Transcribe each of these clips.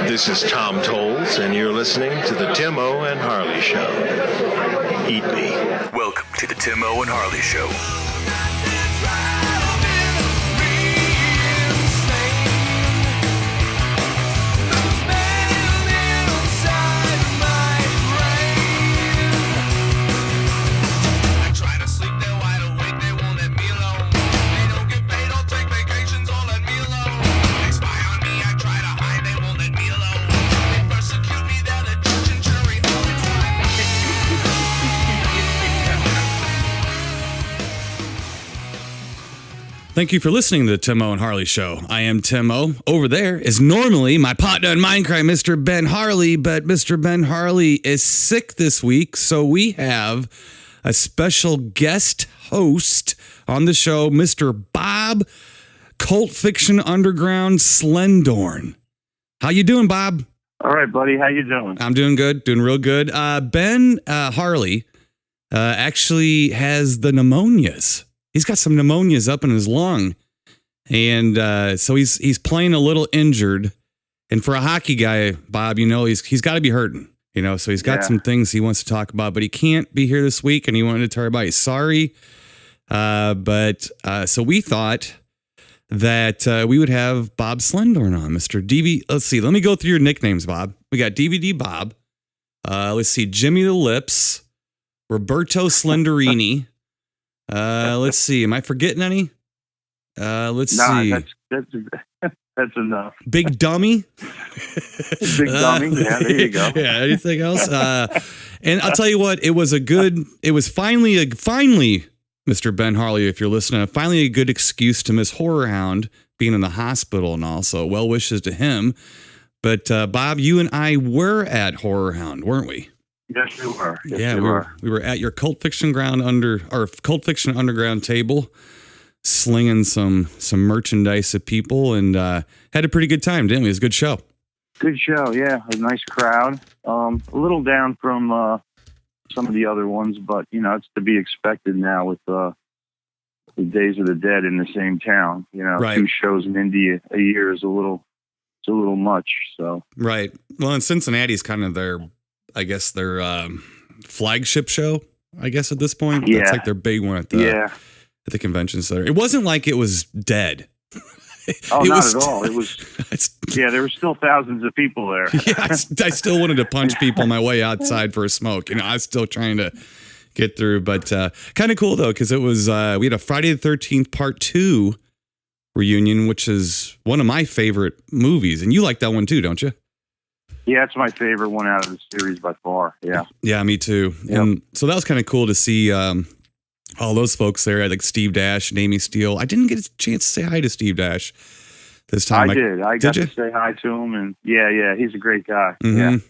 This is Tom Tolles, and you're listening to the Tim O and Harley Show. Eat me. Welcome to the Tim O and Harley Show. Thank you for listening to the Tim O and Harley Show. I am Tim O. Over there is normally my partner in Minecraft, Mr. Ben Harley, but Mr. Ben Harley is sick this week, so we have a special guest host on the show, Mr. Bob, Cult Fiction Underground Slendorn. How you doing, Bob? All right, buddy. How you doing? I'm doing good, doing real good. Ben Harley actually has the pneumonias. He's got some pneumonias up in his lung, and so he's playing a little injured. And for a hockey guy, Bob, you know he's got to be hurting, you know. So he's got some things he wants to talk about, but he can't be here this week, and he wanted to tell everybody sorry. But so we thought that we would have Bob Slendorn on, Mr. DV. Let's see. Let me go through your nicknames, Bob. We got DVD Bob. Let's see. Jimmy the Lips, Roberto Slenderini. Let's see. Am I forgetting any? Let's see. That's enough. Big Dummy. Big Dummy. Yeah, there you go. Yeah. Anything else? And I'll tell you what. It was finally, Mr. Ben Harley, if you're listening, finally a good excuse to miss Horror Hound being in the hospital and all. So well wishes to him. But Bob, you and I were at Horror Hound, weren't we? Yes, you were. Yes, yeah, we were at your Cult Fiction Underground table, slinging some merchandise at people, and had a pretty good time, didn't we? It was a good show. Good show, yeah. A nice crowd. A little down from some of the other ones, but you know it's to be expected now with the Days of the Dead in the same town. You know, right. 2 shows in India a year is a little much. So right. Well, and Cincinnati's kind of their flagship show, I guess, at this point. Yeah. That's like their big one at the convention center. It wasn't like it was dead. Not at all. It was, there were still thousands of people there. Yeah, I still wanted to punch people on my way outside for a smoke. You know, I was still trying to get through, but kind of cool though, because it was, we had a Friday the 13th Part 2 reunion, which is one of my favorite movies. And you like that one too, don't you? Yeah, it's my favorite one out of the series by far. Yeah. Yeah, me too. Yep. And so that was kind of cool to see all those folks there, like Steve Dash and Amy Steele. I didn't get a chance to say hi to Steve Dash this time. I did. I got to say hi to him, and yeah, he's a great guy. Mm-hmm.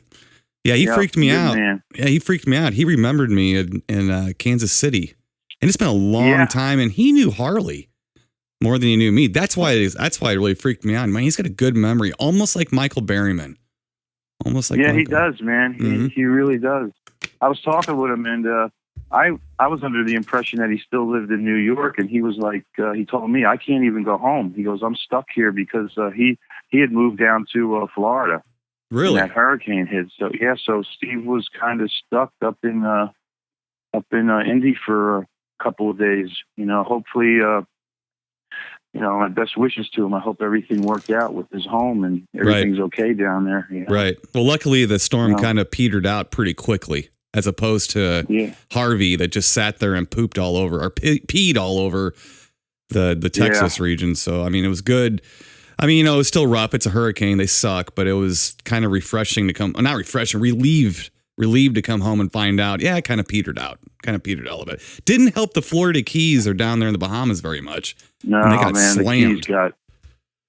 Yeah, he freaked me out. Man. Yeah, he freaked me out. He remembered me in Kansas City, and it's been a long time. And he knew Harley more than he knew me. That's why it really freaked me out. Man, he's got a good memory, almost like Michael Berryman. Almost like Michael. He does, man. Mm-hmm. He really does. I was talking with him, and I was under the impression that he still lived in New York, and he was like, he told me, I can't even go home. He goes, I'm stuck here because he had moved down to Florida. Really? That hurricane hit. So so Steve was kind of stuck up in Indy for a couple of days. You know, hopefully. My best wishes to him. I hope everything worked out with his home and everything's okay down there. You know? Right. Well, luckily the storm kind of petered out pretty quickly, as opposed to Harvey that just sat there and pooped all over or peed all over the Texas region. So, I mean, it was good. I mean, it was still rough. It's a hurricane. They suck, but it was kind of refreshing to not refreshing, relieved to come home and find out, it kind of petered out. Kind of petered out a little bit. Didn't help the Florida Keys or down there in the Bahamas very much. No, they got man, slammed. The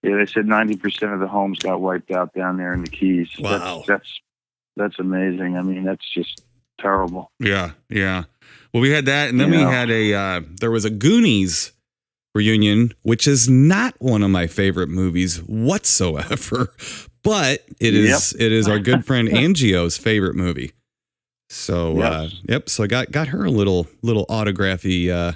Keys they said 90% of the homes got wiped out down there in the Keys. Wow. That's amazing. I mean, that's just terrible. Yeah. Well, we had that, and then we had there was a Goonies reunion, which is not one of my favorite movies whatsoever, but it is our good friend Angio's favorite movie. So, so I got her a little autography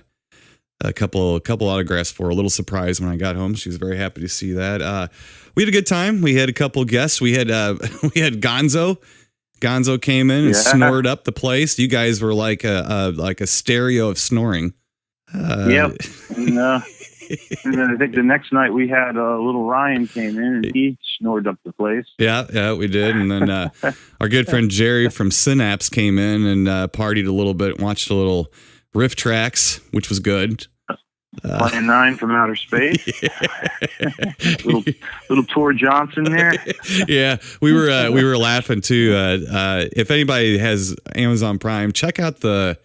a couple autographs for her. A little surprise when I got home. She was very happy to see that. We had a good time. We had a couple guests. We had we had Gonzo. Gonzo came in and snored up the place. You guys were like a stereo of snoring. Yep. And then I think the next night we had little Ryan came in and he snored up the place. Yeah, we did. And then our good friend Jerry from Synapse came in and partied a little bit, watched a little riff tracks, which was good. Playing 9 from Outer Space. little Tor Johnson there. Yeah, we were laughing too. If anybody has Amazon Prime, check out the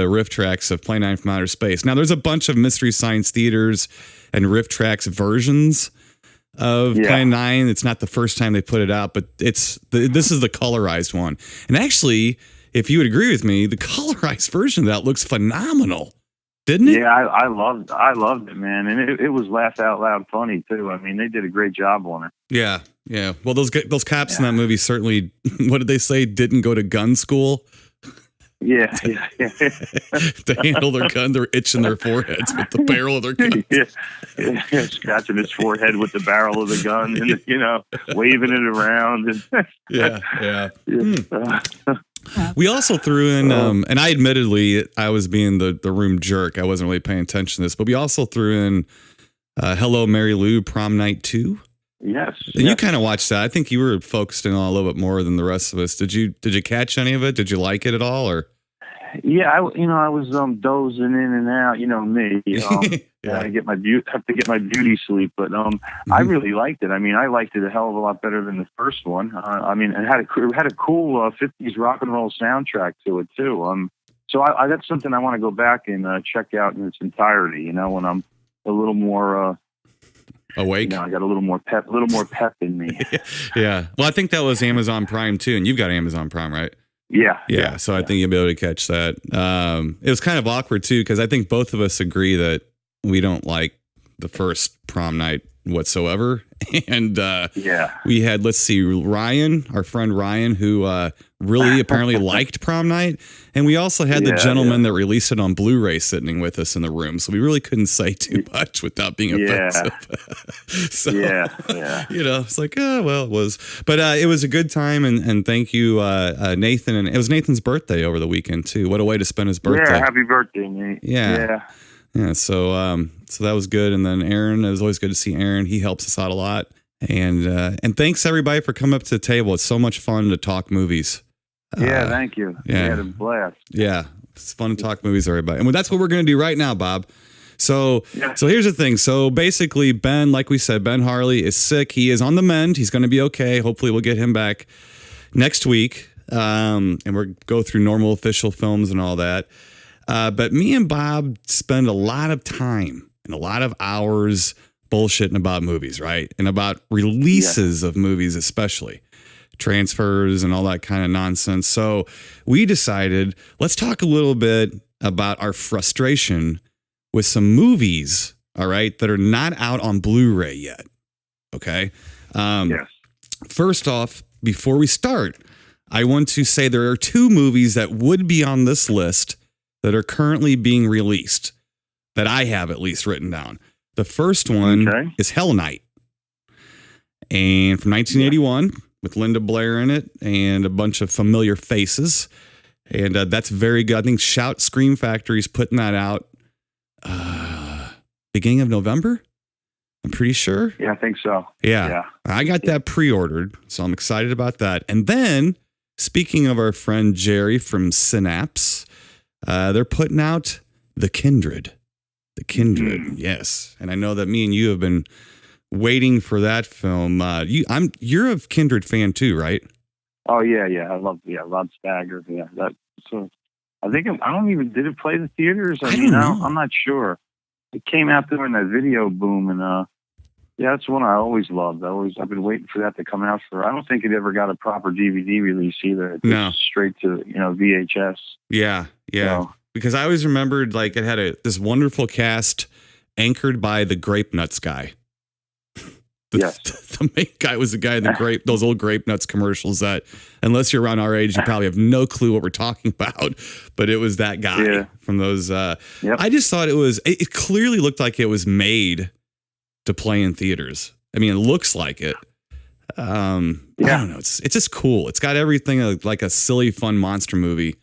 riff tracks of Play 9 from Outer Space. Now, there's a bunch of Mystery Science Theaters and riff tracks versions of Play 9. It's not the first time they put it out, but this is the colorized one. And actually, if you would agree with me, the colorized version of that looks phenomenal, didn't it? Yeah, I loved it, man, and it was laugh out loud funny too. I mean, they did a great job on it. Yeah. Well, those cops in that movie certainly, what did they say? Didn't go to gun school. Yeah. To handle their gun, they're itching their foreheads with the barrel of their gun. Yeah, scratching his forehead with the barrel of the gun, and waving it around. Yeah. We also threw in, and I admittedly I was being the room jerk. I wasn't really paying attention to this, but we also threw in "Hello, Mary Lou" Prom Night 2. Yes. And you kind of watched that. I think you were focused in on a little bit more than the rest of us. Did you catch any of it? Did you like it at all? Or yeah, I was dozing in and out. Me. I have to get my beauty sleep, but I really liked it. I mean, I liked it a hell of a lot better than the first one. It had a cool 50s rock and roll soundtrack to it too. So that's something I want to go back and check out in its entirety. When I'm a little more awake. I got a little more pep in me. Yeah. Well, I think that was Amazon Prime too, and you've got Amazon Prime, right? Yeah. So I think you'll be able to catch that. It was kind of awkward too, because I think both of us agree that we don't like the first Prom Night whatsoever. And we had, let's see, Ryan, our friend Ryan, who really apparently liked Prom Night. And we also had the gentleman that released it on Blu-ray sitting with us in the room. So we really couldn't say too much without being offensive. So, it's like, well, it was. But it was a good time. And thank you, Nathan. And it was Nathan's birthday over the weekend, too. What a way to spend his birthday. Yeah, happy birthday, Nate. Yeah, so that was good. And then Aaron, it was always good to see Aaron. He helps us out a lot. And thanks everybody for coming up to the table. It's so much fun to talk movies. Thank you. Yeah. We had a blast. Yeah, it's fun to talk movies, everybody. And that's what we're going to do right now, Bob. So here's the thing. So basically, Ben, like we said, Ben Harley is sick. He is on the mend. He's going to be okay. Hopefully we'll get him back next week. And we'll go through normal official films and all that. But me and Bob spend a lot of time and a lot of hours bullshitting about movies, right? And about releases of movies, especially transfers and all that kind of nonsense. So we decided, let's talk a little bit about our frustration with some movies, all right, that are not out on Blu-ray yet. Okay. Yes. First off, before we start, I want to say there are two movies that would be on this list that are currently being released that I have at least written down. The first one is Hell Night, and from 1981 with Linda Blair in it and a bunch of familiar faces. And that's very good. I think Shout Scream Factory's putting that out beginning of November. I'm pretty sure. Yeah, I think so. Yeah. I got that pre-ordered, so I'm excited about that. And then, speaking of our friend Jerry from Synapse, they're putting out The Kindred. The Kindred, yes. And I know that me and you have been waiting for that film. You're a Kindred fan too, right? Oh yeah. I love Rod Stagger. Yeah, I think did it play the theaters? I don't know. I'm not sure. It came out during that video boom, and that's one I always loved. I've been waiting for that to come out I don't think it ever got a proper DVD release either. No, straight to VHS. Yeah. So, because I always remembered like it had this wonderful cast anchored by the Grape Nuts guy. Yes. The main guy was the guy in those old grape nuts commercials that, unless you're around our age, you probably have no clue what we're talking about. But it was that guy from those. Yep. I just thought it clearly looked like it was made to play in theaters. I mean, it looks like it. I don't know. It's just cool. It's got everything like a silly, fun monster movie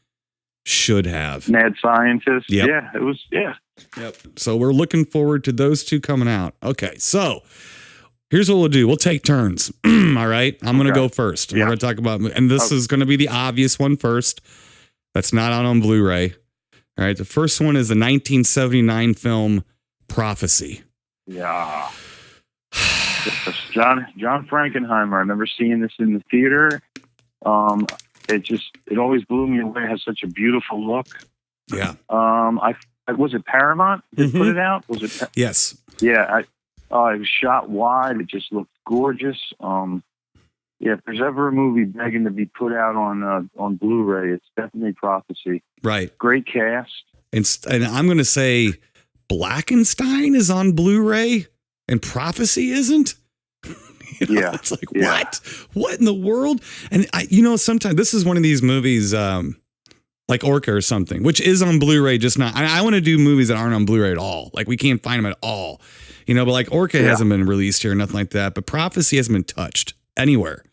should have. Mad Scientist. Yep. Yeah, it was. Yeah. Yep. So we're looking forward to those two coming out. Okay. So here's what we'll do. We'll take turns. All right. I'm going to go first. We're going to talk about, and this is going to be the obvious one first. That's not out on Blu-ray. All right. The first one is the 1979 film Prophecy. Yeah. John Frankenheimer. I remember seeing this in the theater. It always blew me away. It has such a beautiful look. Yeah. Was it Paramount that put it out? Was it? Yes. Yeah. It was shot wide. It just looked gorgeous. If there's ever a movie begging to be put out on Blu-ray, it's definitely Prophecy. Right. Great cast. And I'm going to say Blackenstein is on Blu-ray and Prophecy isn't. It's like, what in the world? And sometimes this is one of these movies, like Orca or something, which is on Blu-ray, just not. I want to do movies that aren't on Blu-ray at all. Like we can't find them at all, but like Orca hasn't been released here, nothing like that. But Prophecy hasn't been touched anywhere.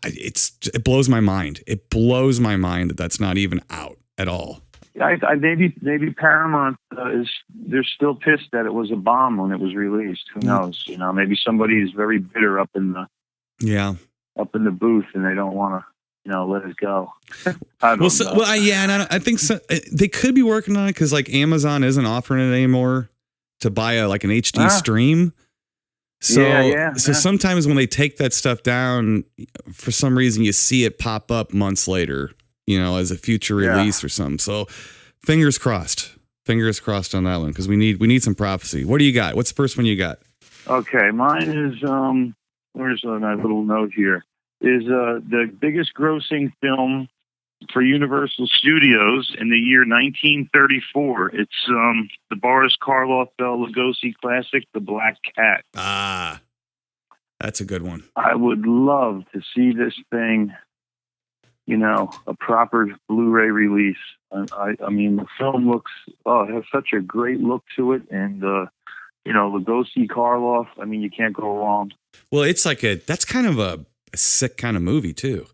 It blows my mind. It blows my mind that that's not even out at all. Maybe Paramount they're still pissed that it was a bomb when it was released. Who knows? Maybe somebody is very bitter up in the booth and they don't want to let it go. I don't know. And I think they could be working on it because like Amazon isn't offering it anymore to buy an HD stream. So sometimes when they take that stuff down, for some reason you see it pop up months later, as a future release or something. So fingers crossed on that one because we need some Prophecy. What do you got? What's the first one you got? Okay, mine is where's my little note here? Is the biggest grossing film for Universal Studios in the year 1934. It's the Boris Karloff Bela Lugosi classic, The Black Cat. Ah, that's a good one. I would love to see this thing, a proper Blu-ray release. I mean, the film it has such a great look to it, and Lugosi, Karloff. I mean, you can't go wrong. Well, it's like that's kind of a sick kind of movie too.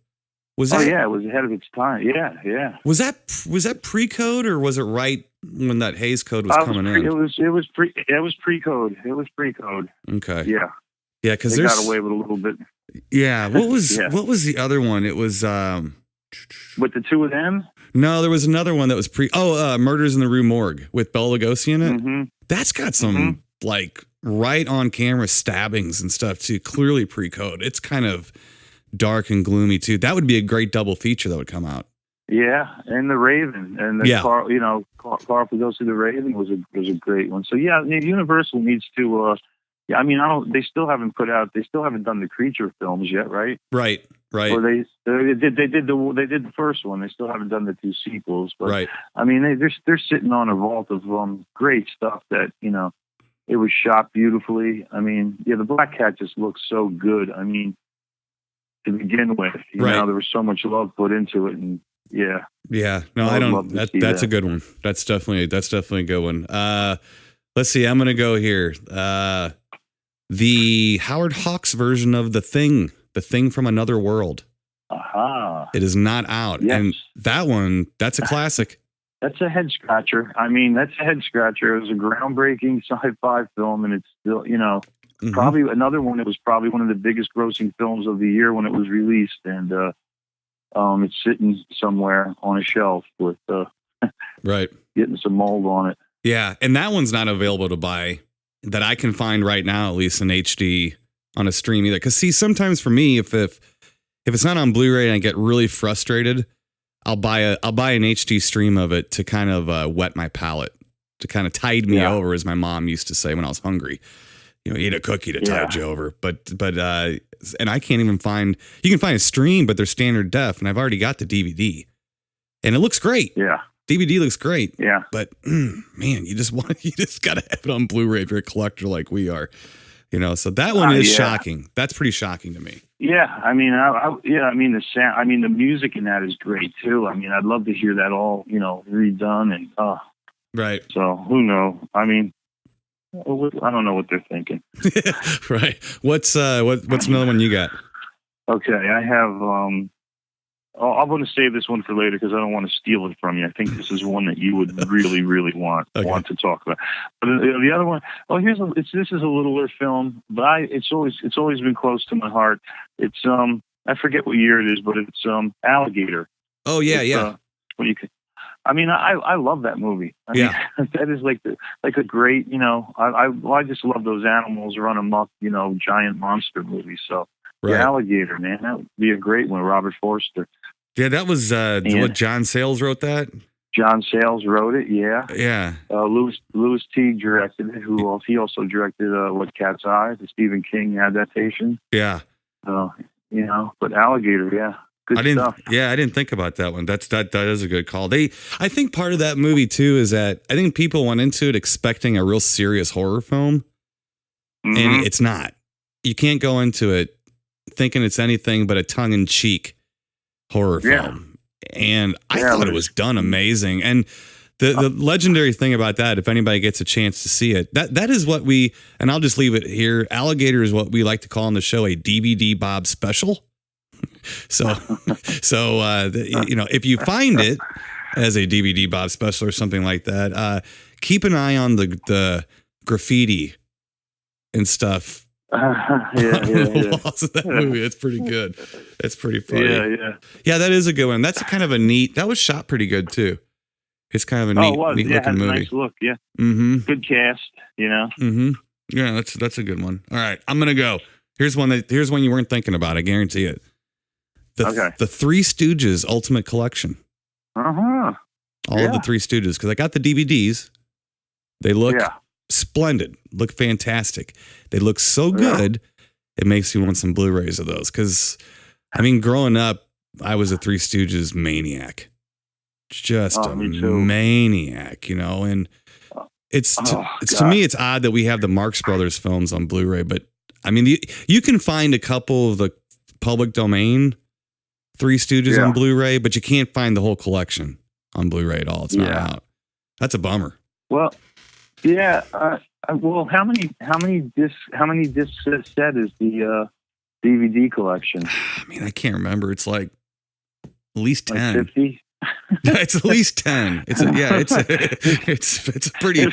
Was that? Oh yeah, it was ahead of its time. Yeah. Was that pre-code or was it right when that Hays Code was coming in? It was pre-code. It was pre-code. Okay. Yeah. Yeah, because they got away with a little bit. Yeah. What was the other one? It was with the two of them. No, there was another one that was Murders in the Rue Morgue with Bela Lugosi in it. Mm-hmm. That's got some like right on camera stabbings and stuff too. Clearly pre-code. It's kind of dark and gloomy too. That would be a great double feature that would come out. Yeah, and The Raven, and Carl Lugosi, The Raven was a great one. So Universal needs to. They still haven't done the Creature films yet, right? Right. Or they did the first one. They still haven't done the two sequels, but right. I mean, they're sitting on a vault of great stuff that it was shot beautifully. I mean, the Black Cat just looks so good. I mean, to begin with, there was so much love put into it, and no, I don't. That's a good one. That's definitely a good one. Let's see. I'm gonna go here. The Howard Hawks version of The Thing from Another World. Aha! It is not out, and that one, that's a classic. That's a head scratcher. I mean, that's a head scratcher. It was a groundbreaking sci-fi film, and it's still, probably another one that was probably one of the biggest grossing films of the year when it was released, and it's sitting somewhere on a shelf with getting some mold on it. Yeah, and that one's not available to buy that I can find right now, at least in HD on a stream either. Because see, sometimes for me, if it's not on Blu-ray and I get really frustrated, I'll buy an HD stream of it to kind of wet my palate, to kind of tide me over, as my mom used to say when I was hungry. Eat a cookie to tide you over. But and I can't even find. You can find a stream, but they're standard def, and I've already got the DVD, and it looks great. Yeah, DVD looks great. Yeah, but man, you just got to have it on Blu-ray if you're a collector like we are. You know, so that one is yeah. shocking. That's pretty shocking to me. Yeah, I mean, the sound. I mean, the music in that is great too. I mean, I'd love to hear that all, redone and. Right. So who knows? I mean, I don't know what they're thinking. Right. What's another one you got? Okay, I have. I'm going to save this one for later because I don't want to steal it from you. I think this is one that you would really, really want to talk about. But the other one, this is a littler film, but it's always been close to my heart. It's I forget what year it is, but it's Alligator. Oh yeah, yeah. I love that movie. I mean, that is like a great, I just love those animals run amok, giant monster movies. So right. The Alligator, man, that would be a great one. Robert Forster. Yeah, that was what John Sayles wrote that. John Sayles wrote it. Yeah. Yeah. Louis Teague directed it. He also directed What Cat's Eye, the Stephen King adaptation. Yeah. But Alligator, yeah. Good stuff. Yeah, I didn't think about that one. That is a good call. I think part of that movie too is that I think people went into it expecting a real serious horror film, and it's not. You can't go into it thinking it's anything but a tongue-in-cheek horror film. And I thought it was done amazing. And the legendary thing about that, if anybody gets a chance to see it, that is what and I'll just leave it here. Alligator is what we like to call on the show a DVD Bob special. So if you find it as a DVD Bob special or something like that, keep an eye on the graffiti and stuff. Walls of that movie. It's pretty good. It's pretty funny. Yeah. That is a good one. That's kind of a neat. That was shot pretty good too. It's kind of a neat looking movie. Nice look. Yeah. Mm-hmm. Good cast. Mm-hmm. Yeah, that's a good one. All right, I'm gonna go. Here's one you weren't thinking about. I guarantee it. The Three Stooges Ultimate Collection. All of the Three Stooges, because I got the DVDs. They look splendid. Look fantastic. They look so good. It makes you want some Blu-rays of those. Because, I mean, growing up, I was a Three Stooges maniac. Just a maniac, and to me, it's odd that we have the Marx Brothers films on Blu-ray, but I mean, you can find a couple of the public domain Three Stooges on Blu-ray, but you can't find the whole collection on Blu-ray at all. It's not out. That's a bummer. Well, yeah. How many discs set is the DVD collection? I mean, I can't remember. It's like at least 10. Like 50? It's at least 10. It's a pretty.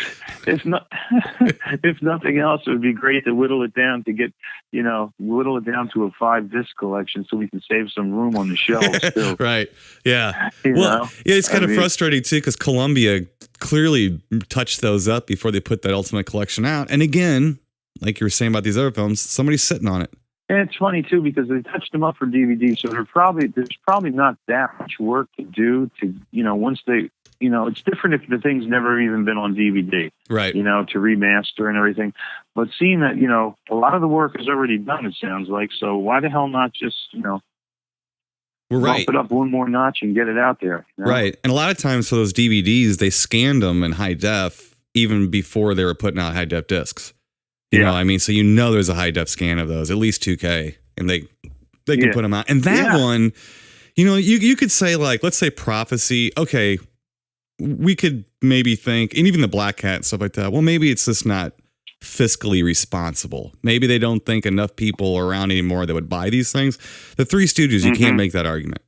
If nothing else, it would be great to whittle it down to a 5-disc collection so we can save some room on the shelves too. Right. Yeah. It's kind of frustrating too because Columbia clearly touched those up before they put that Ultimate Collection out. And again, like you were saying about these other films, somebody's sitting on it. And it's funny too because they touched them up for DVD, so there's probably not that much work to do to once they it's different if the thing's never even been on DVD, right? To remaster and everything. But seeing that a lot of the work is already done, it sounds like. So why the hell not just bump it up one more notch and get it out there? Right. And a lot of times for those DVDs, they scanned them in high def even before they were putting out high def discs. You know what I mean? So there's a high def scan of those, at least 2K, and they can put them out. And that one, you could say like, let's say Prophecy. Okay, we could maybe think, and even the Black Cat and stuff like that. Well, maybe it's just not fiscally responsible. Maybe they don't think enough people are around anymore that would buy these things. The Three Stooges, you can't make that argument.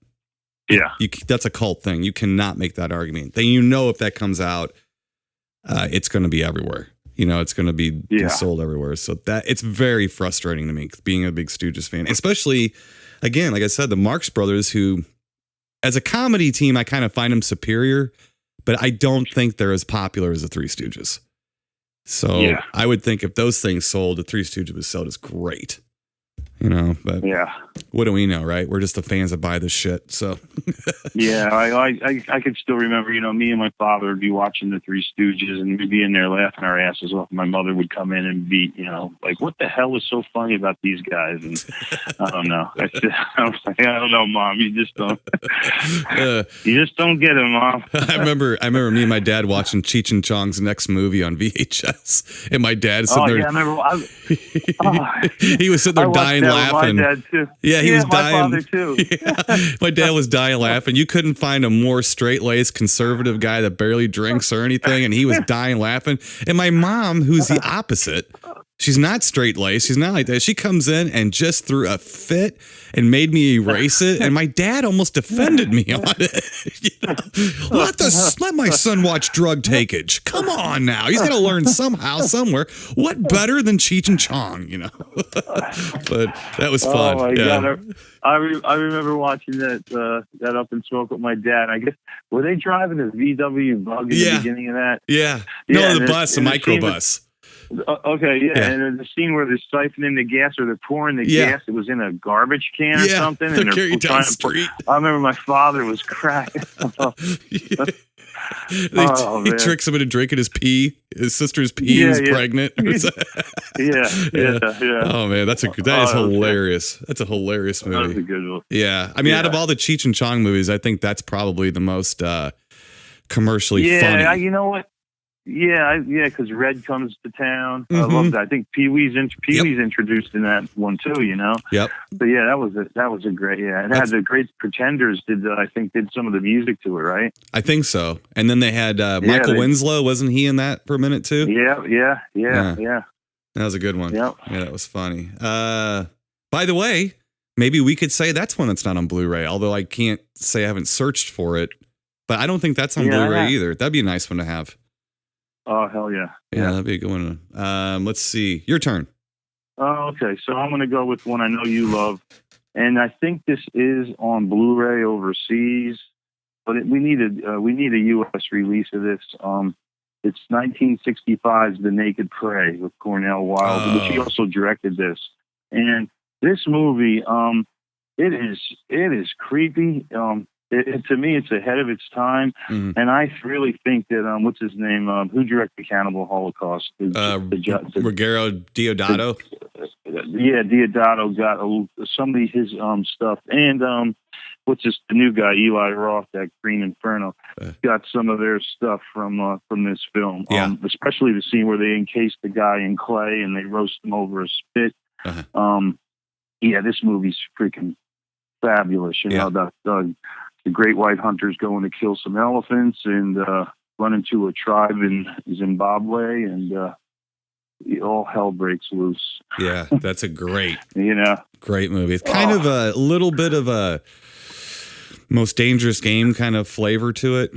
Yeah, that's a cult thing. You cannot make that argument. Then if that comes out, it's going to be everywhere. It's going to be sold everywhere. So it's very frustrating to me being a big Stooges fan, especially, again, like I said, the Marx Brothers, who, as a comedy team, I kind of find them superior, but I don't think they're as popular as the Three Stooges. So I would think if those things sold, the Three Stooges would sell as great. But what do we know, right? We're just the fans that buy this shit. So Yeah, I could still remember, me and my father would be watching the Three Stooges, and we'd be in there laughing our asses off. My mother would come in and be, like, what the hell is so funny about these guys? And I don't know. I don't know, Mom. You just don't. You just don't get it, Mom. I remember me and my dad watching Cheech and Chong's next movie on VHS, and my dad sitting there. Yeah, I remember. He was sitting there dying laughing. My dad too. Yeah, he was dying. My father too. Yeah. My dad was dying laughing. You couldn't find a more straight-laced conservative guy that barely drinks or anything, and he was dying laughing. And my mom, who's the opposite, she's not straight-laced. She's not like that. She comes in and just threw a fit and made me erase it. And my dad almost defended me on it. Let my son watch drug takeage. Come on now. He's got to learn somehow, somewhere. What better than Cheech and Chong, But that was fun. Oh, my God. I remember watching that Up in Smoke with my dad. I guess, were they driving a VW bug in the beginning of that? Yeah. No, the bus, a microbus. Okay, yeah, and then the scene where they're siphoning the gas or they're pouring the gas, it was in a garbage can or something. They're and carrying down the street. I remember my father was cracking up. He tricks him into drinking his pee. His sister's pee is pregnant. Yeah. Oh man, that is hilarious. That's a hilarious movie. That was a good one. Yeah, I mean, out of all the Cheech and Chong movies, I think that's probably the most commercially funny. Yeah, you know what? Yeah, because Red comes to town. I love that. I think Pee-wee's introduced in that one too. Yep. But yeah, that was a great. Yeah, it had the Great Pretenders did some of the music to it, right? I think so. And then they had Michael Winslow. Wasn't he in that for a minute too? Yeah. That was a good one. Yep. Yeah, that was funny. By the way, maybe we could say that's one that's not on Blu-ray. Although I can't say I haven't searched for it, but I don't think that's on Blu-ray either. That'd be a nice one to have. Oh, hell yeah. Yeah, that'd be a good one. Let's see. Your turn. Oh, okay. So I'm going to go with one I know you love. And I think this is on Blu-ray overseas, but we need a U.S. release of this. It's 1965's The Naked Prey with Cornel Wilde, which he also directed this. And this movie, it is creepy. To me, it's ahead of its time, and I really think that what's his name? Who directed Cannibal Holocaust? Ruggero Deodato. Deodato got some of his stuff, and what's the new guy? Eli Roth, that Green Inferno, got some of their stuff from this film. Especially the scene where they encase the guy in clay and they roast him over a spit. This movie's freaking fabulous. The great white hunters going to kill some elephants and run into a tribe in Zimbabwe, and all hell breaks loose. Yeah, that's a great, great movie. It's kind of a little bit of a Most Dangerous Game kind of flavor to it.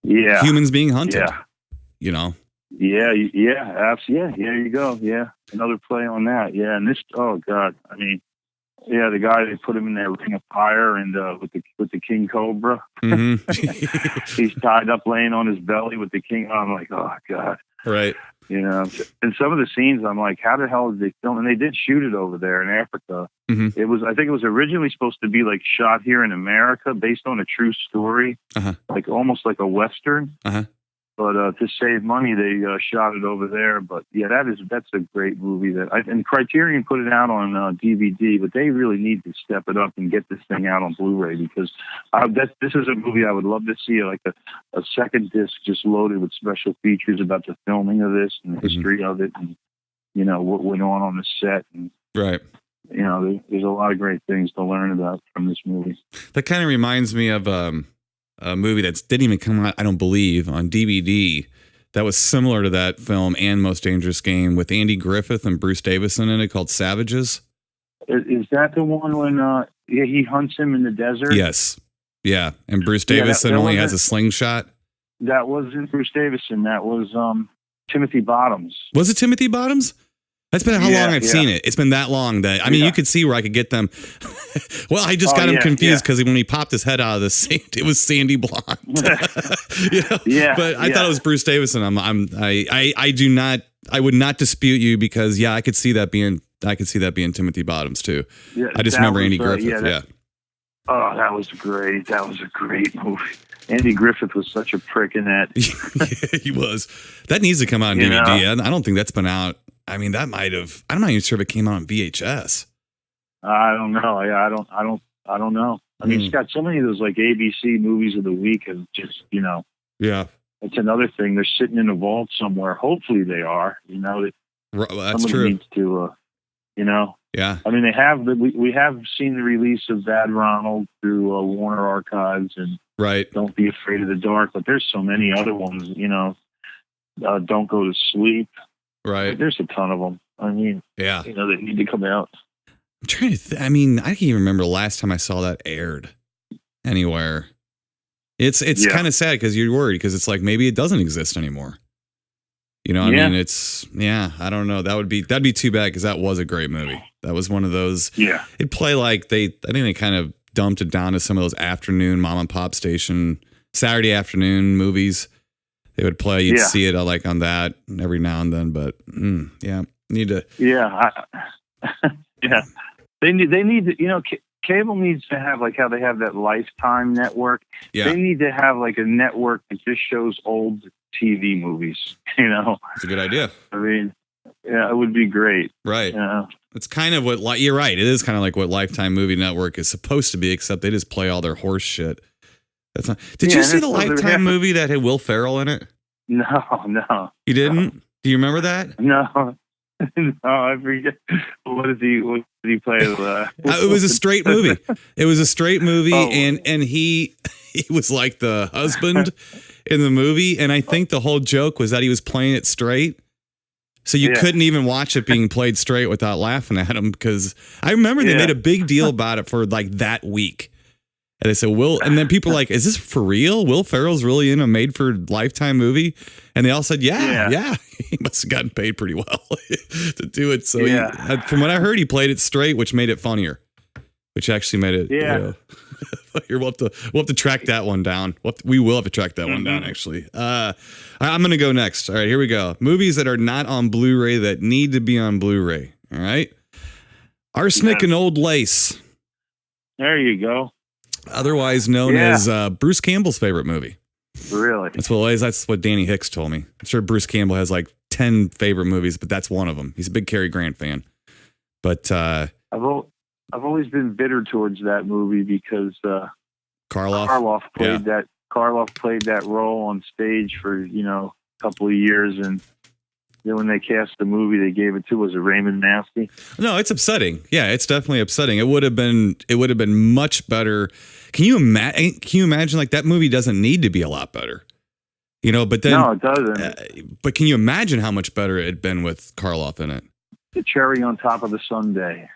Yeah, humans being hunted. Yeah, absolutely. Yeah, there you go. Yeah, another play on that. Yeah, and this. Oh God, I mean. Yeah, the guy, they put him in that ring of fire and with the king cobra. He's tied up laying on his belly with the king. I'm like, oh God. Right. And some of the scenes, I'm like, how the hell did they film? And they did shoot it over there in Africa. I think it was originally supposed to be like shot here in America based on a true story, like almost like a Western. But to save money, they shot it over there. But yeah, that's a great movie. And Criterion put it out on DVD, but they really need to step it up and get this thing out on Blu-ray, because this is a movie I would love to see, like a second disc just loaded with special features about the filming of this and the history of it, and what went on the set. And, right. There's a lot of great things to learn about from this movie. That kind of reminds me of a movie that didn't even come out, I don't believe, on DVD that was similar to that film and Most Dangerous Game, with Andy Griffith and Bruce Davison in it, called Savages. Is that the one when he hunts him in the desert? Yes. Yeah. And Bruce Davison only has a slingshot. That wasn't Bruce Davison. That was Timothy Bottoms. Was it Timothy Bottoms? That's been how long I've seen it. It's been that long that, I mean, you could see where I could get them. Well, I just got him confused because when he popped his head out of the sand, it was Sandy Blonde. But I thought it was Bruce Davison. I would not dispute you, because I could see that being I could see that being Timothy Bottoms too. Yeah, I just that remember was, Andy Griffith. yeah, oh, that was great. That was a great movie. Andy Griffith was such a prick in that. Yeah, he was. That needs to come out on You DVD. know? I don't think that's been out. I mean, that might have. I'm not even sure if it came out on VHS. I don't know. I don't know. I mean, it's got so many of those like ABC movies of the week, and just Yeah, it's another thing. They're sitting in a vault somewhere. Hopefully, they are. that's somebody true. needs to. Yeah, I mean, they have. We have seen the release of Bad Ronald through Warner Archives and right. Don't Be Afraid of the Dark, but there's so many other ones. Don't Go to Sleep. Right. There's a ton of them. I mean, Yeah. that need to come out. I'm trying to. I mean, I can't even remember the last time I saw that aired anywhere. It's kind of sad because you're worried because it's like maybe it doesn't exist anymore. I mean, I don't know. That'd be too bad because that was a great movie. That was one of those. Yeah. It'd play like I think they kind of dumped it down to some of those afternoon mom and pop station Saturday afternoon movies. They would play. You'd see it like on that every now and then. But need to. Yeah. Yeah. They need to, cable needs to have like how they have that Lifetime network. Yeah. They need to have like a network that just shows old TV movies, It's a good idea. I mean, yeah, it would be great. Right. Yeah. It's kind of what you're right. It is kind of like what Lifetime Movie Network is supposed to be, except they just play all their horse shit. That's not. Did you see the Lifetime movie that had Will Ferrell in it? No. You didn't? Do you remember that? No. No, I forget. What did he play? It was a straight movie. It was a straight movie, and he was like the husband in the movie, and I think the whole joke was that he was playing it straight. So you couldn't even watch it being played straight without laughing at him, because I remember they made a big deal about it for like that week. And they said, and then people were like, is this for real? Will Ferrell's really in a made for Lifetime movie? And they all said, yeah. He must have gotten paid pretty well to do it. So from what I heard, he played it straight, which made it funnier, which actually made it. Yeah. We'll have to track that one down. We will have to track that one down, actually. I'm going to go next. All right, here we go. Movies that are not on Blu-ray that need to be on Blu-ray. All right. Arsenic and Old Lace. There you go. Otherwise known as Bruce Campbell's favorite movie. Really? That's what Danny Hicks told me. I'm sure Bruce Campbell has like 10 favorite movies, but that's one of them. He's a big Cary Grant fan. But I've always been bitter towards that movie because Karloff played that role on stage for a couple of years, and then when they cast the movie they gave it to was Raymond Nasty. No, it's upsetting. Yeah, it's definitely upsetting. It would have been much better. Can you imagine like that movie doesn't need to be a lot better? But then no, it doesn't. But can you imagine how much better it had been with Karloff in it? The cherry on top of the sundae.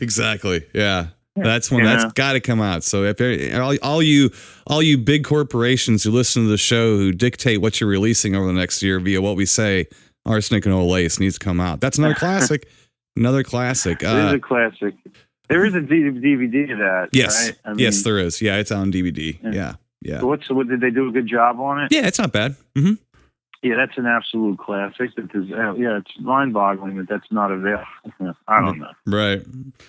Exactly. Yeah. That's one that's got to come out. So if all you big corporations who listen to the show who dictate what you're releasing over the next year via what we say, Arsenic and Old Lace needs to come out. That's another classic. Another classic. It is a classic. There is a DVD of that. Yes. Right? Yes, there is. Yeah, it's on DVD. Yeah. So what did they do a good job on it? Yeah, it's not bad. Mm-hmm. Yeah, that's an absolute classic. It's mind-boggling that that's not available. I don't know. Right.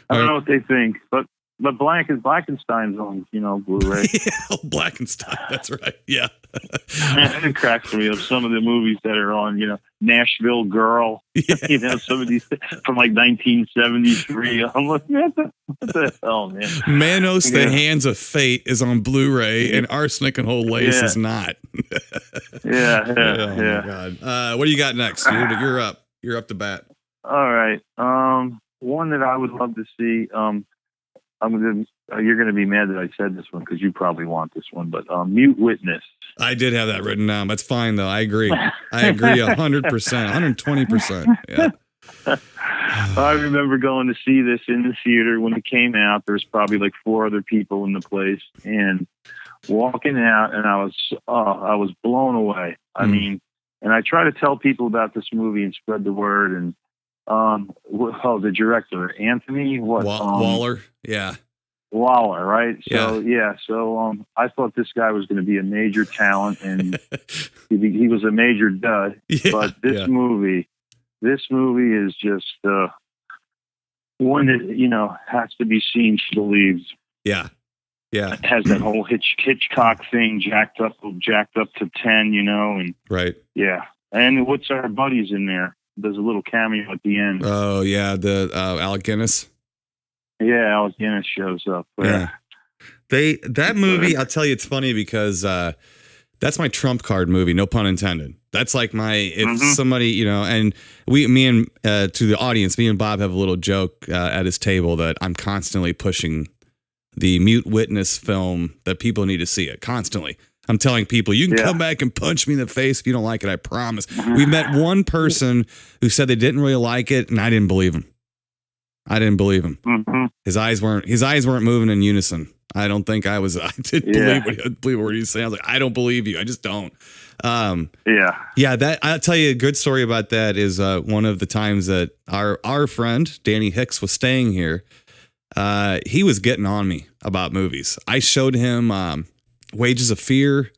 I don't know what they think, but Blackenstein's on, Blu-ray. Yeah, Blackenstein. That's right. Yeah. It cracks me up. Some of the movies that are on, Nashville Girl. Yeah. Some of these from like 1973. I'm like, what the hell, man? Manos, The Hands of Fate is on Blu-ray, and Arsenic and Old Lace is not. Yeah. My God. What do you got next? You're up. You're up to bat. All right. One that I would love to see. You're going to be mad that I said this one because you probably want this one, but Mute Witness. I did have that written down. That's fine, though. I agree. 100%, 120%. Yeah. I remember going to see this in the theater when it came out. There's probably like 4 other people in the place, and walking out, and I was blown away. I mean, and I try to tell people about this movie and spread the word, and the director, Anthony Waller. Yeah. Waller, right? So, I thought this guy was going to be a major talent, and he was a major dud. Yeah, but this movie is just, one that, you know, has to be seen, she believes. Yeah. Yeah. It has that whole Hitchcock thing jacked up to 10, you know, and Right. yeah. And what's our buddies in there? There's a little cameo at the end. Oh yeah. The Alec Guinness. Yeah, Alec Guinness shows up. Yeah. That movie, I'll tell you, it's funny because that's my trump card movie, no pun intended. That's like if somebody, you know, and me and to the audience, me and Bob have a little joke at his table that I'm constantly pushing the Mute Witness film that people need to see it constantly. I'm telling people, you can come back and punch me in the face if you don't like it. I promise. We met one person who said they didn't really like it, and I didn't believe him. Mm-hmm. His eyes weren't moving in unison. I don't think I didn't believe what he was saying. I was like, I don't believe you. I just don't. That I'll tell you a good story about that is one of the times that our friend Danny Hicks was staying here. He was getting on me about movies. I showed him Wages of Fear.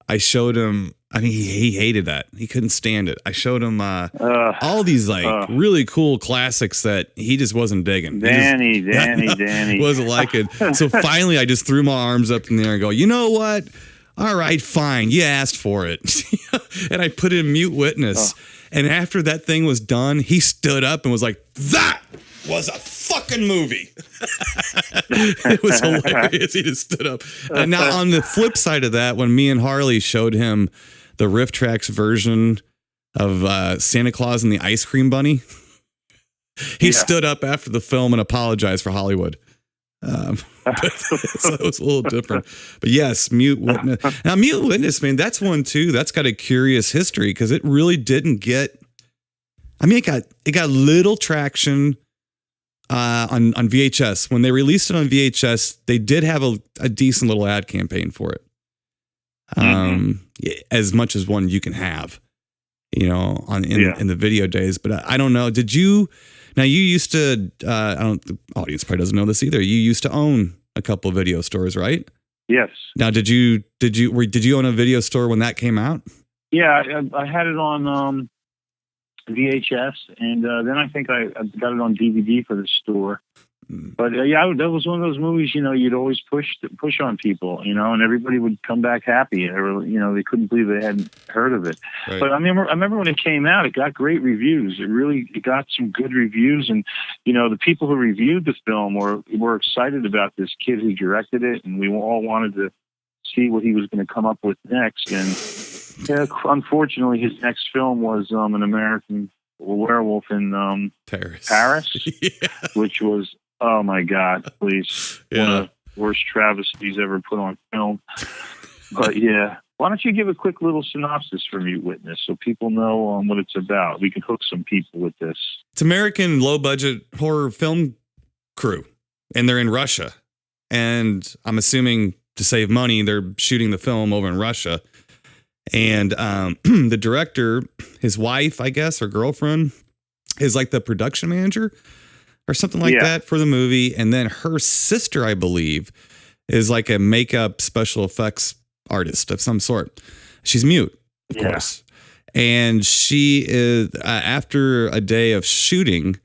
I showed him. I mean, he hated that. He couldn't stand it. I showed him all these really cool classics that he just wasn't digging. Danny. Wasn't liking. So finally, I just threw my arms up in the air and go, you know what? All right, fine. You asked for it. And I put in Mute Witness. And after that thing was done, he stood up and was like, that was a fucking movie. It was hilarious. He just stood up. And now on the flip side of that, when me and Harley showed him the Riff Tracks version of Santa Claus and the Ice Cream Bunny, he stood up after the film and apologized for Hollywood. So it was a little different. But yes, Mute Witness. Now, Mute Witness, man, that's one too. That's got a curious history because it really didn't get. I mean, it got little traction on VHS. When they released it on VHS, they did have a decent little ad campaign for it. As much as one you can have, you know, in the video days. But I don't know. Did you? Now you used to. The audience probably doesn't know this either. You used to own a couple of video stores, right? Yes. Now, did you own a video store when that came out? Yeah, I had it on VHS, and then I think I got it on DVD for the store. But that was one of those movies, you know, you'd always push on people, you know, and everybody would come back happy. You know, they couldn't believe they hadn't heard of it. Right. But I remember when it came out, it got great reviews. It got some good reviews, and you know, the people who reviewed the film were excited about this kid who directed it, and we all wanted to see what he was going to come up with next. And unfortunately, his next film was an American Werewolf in Paris, which was. Oh my God, please. One of the worst travesties ever put on film. But yeah. Why don't you give a quick little synopsis for Mute Witness so people know what it's about? We can hook some people with this. It's American low budget horror film crew, and they're in Russia. And I'm assuming to save money, they're shooting the film over in Russia. And the director, his wife, I guess, or girlfriend, is like the production manager or something like that for the movie. And then her sister, I believe, is like a makeup special effects artist of some sort. She's mute, of course. And she is, after a day of shooting,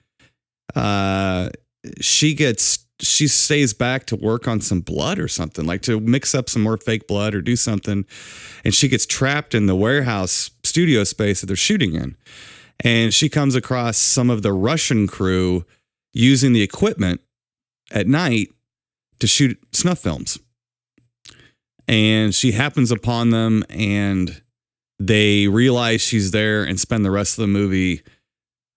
she stays back to work on some blood or something, like to mix up some more fake blood or do something. And she gets trapped in the warehouse studio space that they're shooting in. And she comes across some of the Russian crew using the equipment at night to shoot snuff films. And she happens upon them, and they realize she's there and spend the rest of the movie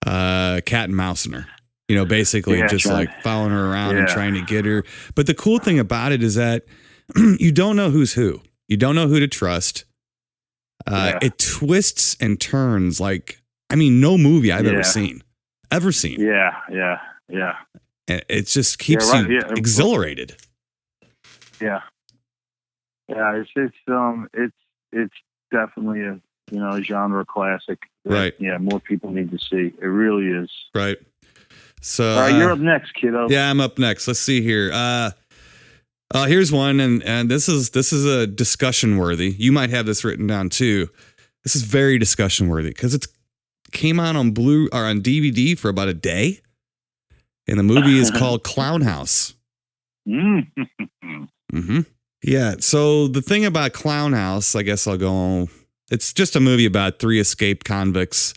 cat and mousing her. You know, basically just like following her around and trying to get her. But the cool thing about it is that you don't know who's who. You don't know who to trust. It twists and turns like, I mean, no movie I've ever seen. Yeah. And it just keeps you exhilarated. Yeah. It's definitely a genre classic. Right. Yeah. More people need to see. It really is. Right. So all right, you're up next, kiddo. Yeah, I'm up next. Let's see here. Here's one, and this is a discussion worthy. You might have this written down too. This is very discussion worthy because it came out on on DVD for about a day, And the movie is called Clown House. Mm-hmm. Yeah. So the thing about Clown House, I guess I'll go on. It's just a movie about 3 escaped convicts.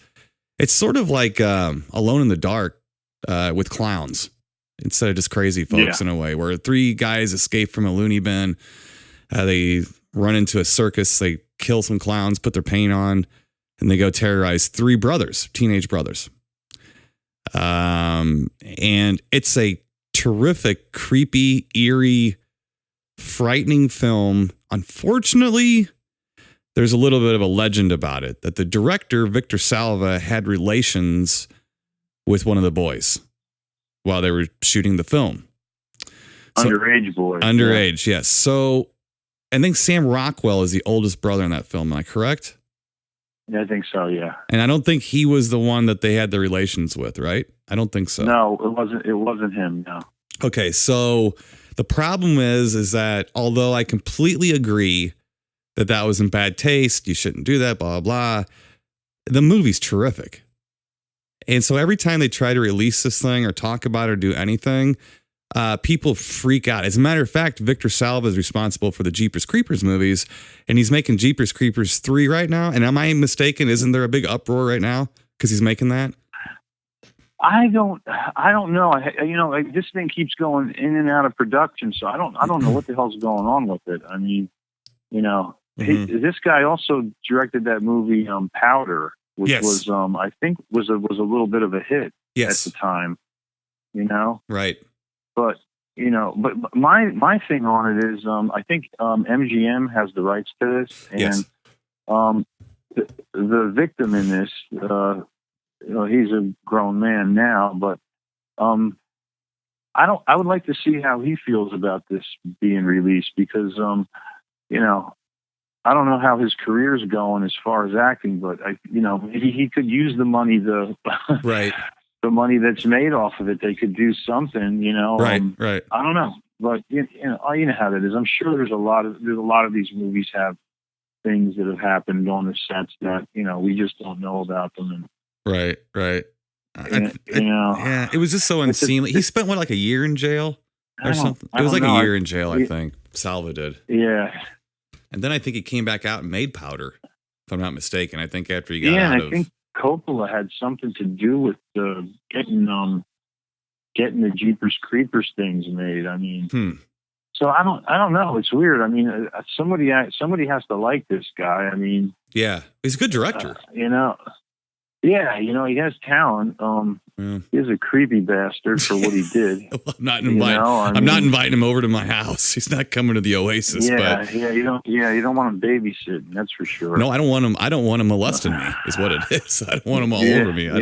It's sort of like Alone in the Dark with clowns instead of just crazy folks in a way, where 3 guys escape from a loony bin. They run into a circus. They kill some clowns, put their paint on, and they go terrorize 3 brothers, teenage brothers. And it's a terrific, creepy, eerie, frightening film. Unfortunately, there's a little bit of a legend about it that the director, Victor Salva, had relations with one of the boys while they were shooting the film. Underage boy. Underage, yes. So I think Sam Rockwell is the oldest brother in that film. Am I correct? Yeah, I think so, yeah. And I don't think he was the one that they had the relations with, right? I don't think so. No, it wasn't him, no. Okay, so the problem is that although I completely agree that was in bad taste, you shouldn't do that, blah, blah, blah, the movie's terrific. And so every time they try to release this thing or talk about it or do anything, people freak out. As a matter of fact, Victor Salva is responsible for the Jeepers Creepers movies, and he's making Jeepers Creepers 3 right now. And am I mistaken? Isn't there a big uproar right now because he's making that? I don't know. This thing keeps going in and out of production, so I don't know what the hell's going on with it. I mean, this guy also directed that movie Powder, which was I think was a little bit of a hit at the time. Right. But but my thing on it is I think MGM has the rights to this, and the victim in this. He's a grown man now, but I would like to see how he feels about this being released because I don't know how his career's going as far as acting, but maybe he could use the money right. The money that's made off of it. They could do something, Right, right. I don't know, but you know how that is. I'm sure there's a lot of these movies have things that have happened on the sets that we just don't know about them. And right. Yeah, it was just so unseemly. He spent like a year in jail or something. It was like a year in jail, I think. Salva did. Yeah. And then I think he came back out and made Powder, if I'm not mistaken. I think after he got out of... I think Coppola had something to do with getting the Jeepers Creepers things made. I mean, so I don't know. It's weird. I mean, somebody has to like this guy. I mean, yeah, he's a good director. Yeah, he has talent. He's a creepy bastard for what he did. I'm not inviting him over to my house. He's not coming to the Oasis. You don't want him babysitting. That's for sure. No, I don't want him molesting me. Is what it is. I don't want him all over me. I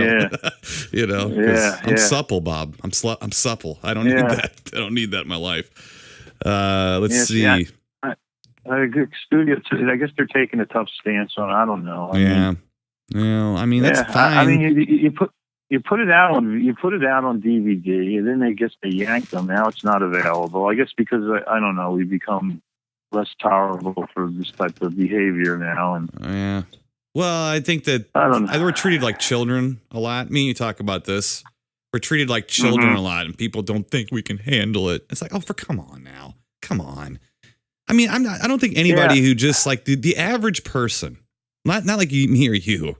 don't. I'm supple, Bob. I'm supple. I don't need that. I don't need that in my life. Let's see. A good studio. I guess they're taking a tough stance on it. I don't know. I mean, that's fine. I mean, you put it out on DVD, and then they yank them. Now it's not available. I guess because I don't know, we become less tolerable for this type of behavior now. And well, I think that we're treated like children a lot. Me and you talk about this. We're treated like children a lot, and people don't think we can handle it. It's like, come on now, come on. I mean, I don't think anybody who just like the average person. Not like me or you,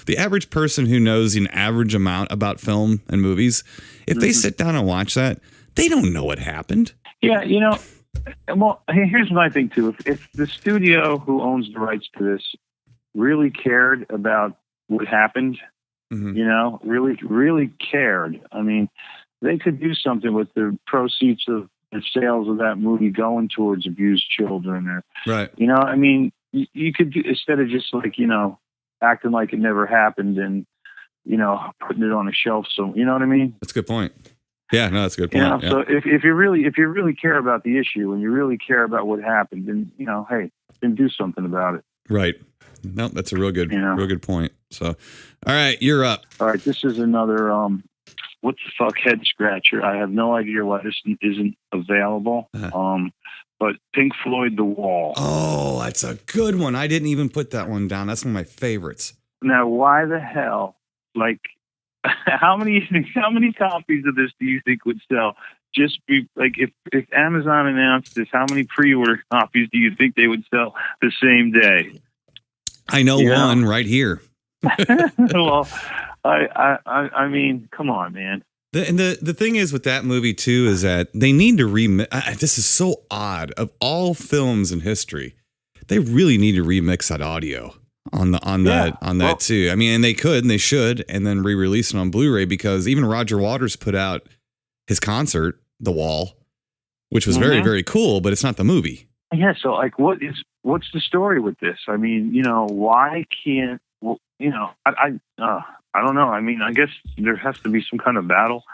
the average person who knows an average amount about film and movies, if they sit down and watch that, they don't know what happened. Yeah, well, here's my thing too. If the studio who owns the rights to this really cared about what happened, really cared, I mean, they could do something with the proceeds of the sales of that movie going towards abused children. Or, right. I mean, you could do, instead of just like, acting like it never happened and, putting it on a shelf. So, you know what I mean? That's a good point. Yeah, no, that's a good point. So if you really care about the issue and you really care about what happened, then, then do something about it. Right. No, that's a real good point. So, all right, you're up. All right. This is another, what the fuck head scratcher. I have no idea why this isn't available. But Pink Floyd, The Wall. Oh, that's a good one. I didn't even put that one down. That's one of my favorites. Now, why the hell, like, how many copies of this do you think would sell? Just be like if Amazon announced this, how many pre-order copies do you think they would sell the same day? I know one right here. Well, I mean, come on, man. The thing is with that movie too is that they need to remix. This is so odd. Of all films in history, they really need to remix that audio on that too. I mean, and they could and they should, and then re-release it on Blu-ray, because even Roger Waters put out his concert, The Wall, which was very, very cool, but it's not the movie. Yeah. So like, what's the story with this? I mean, why can't, I don't know. I mean, I guess there has to be some kind of battle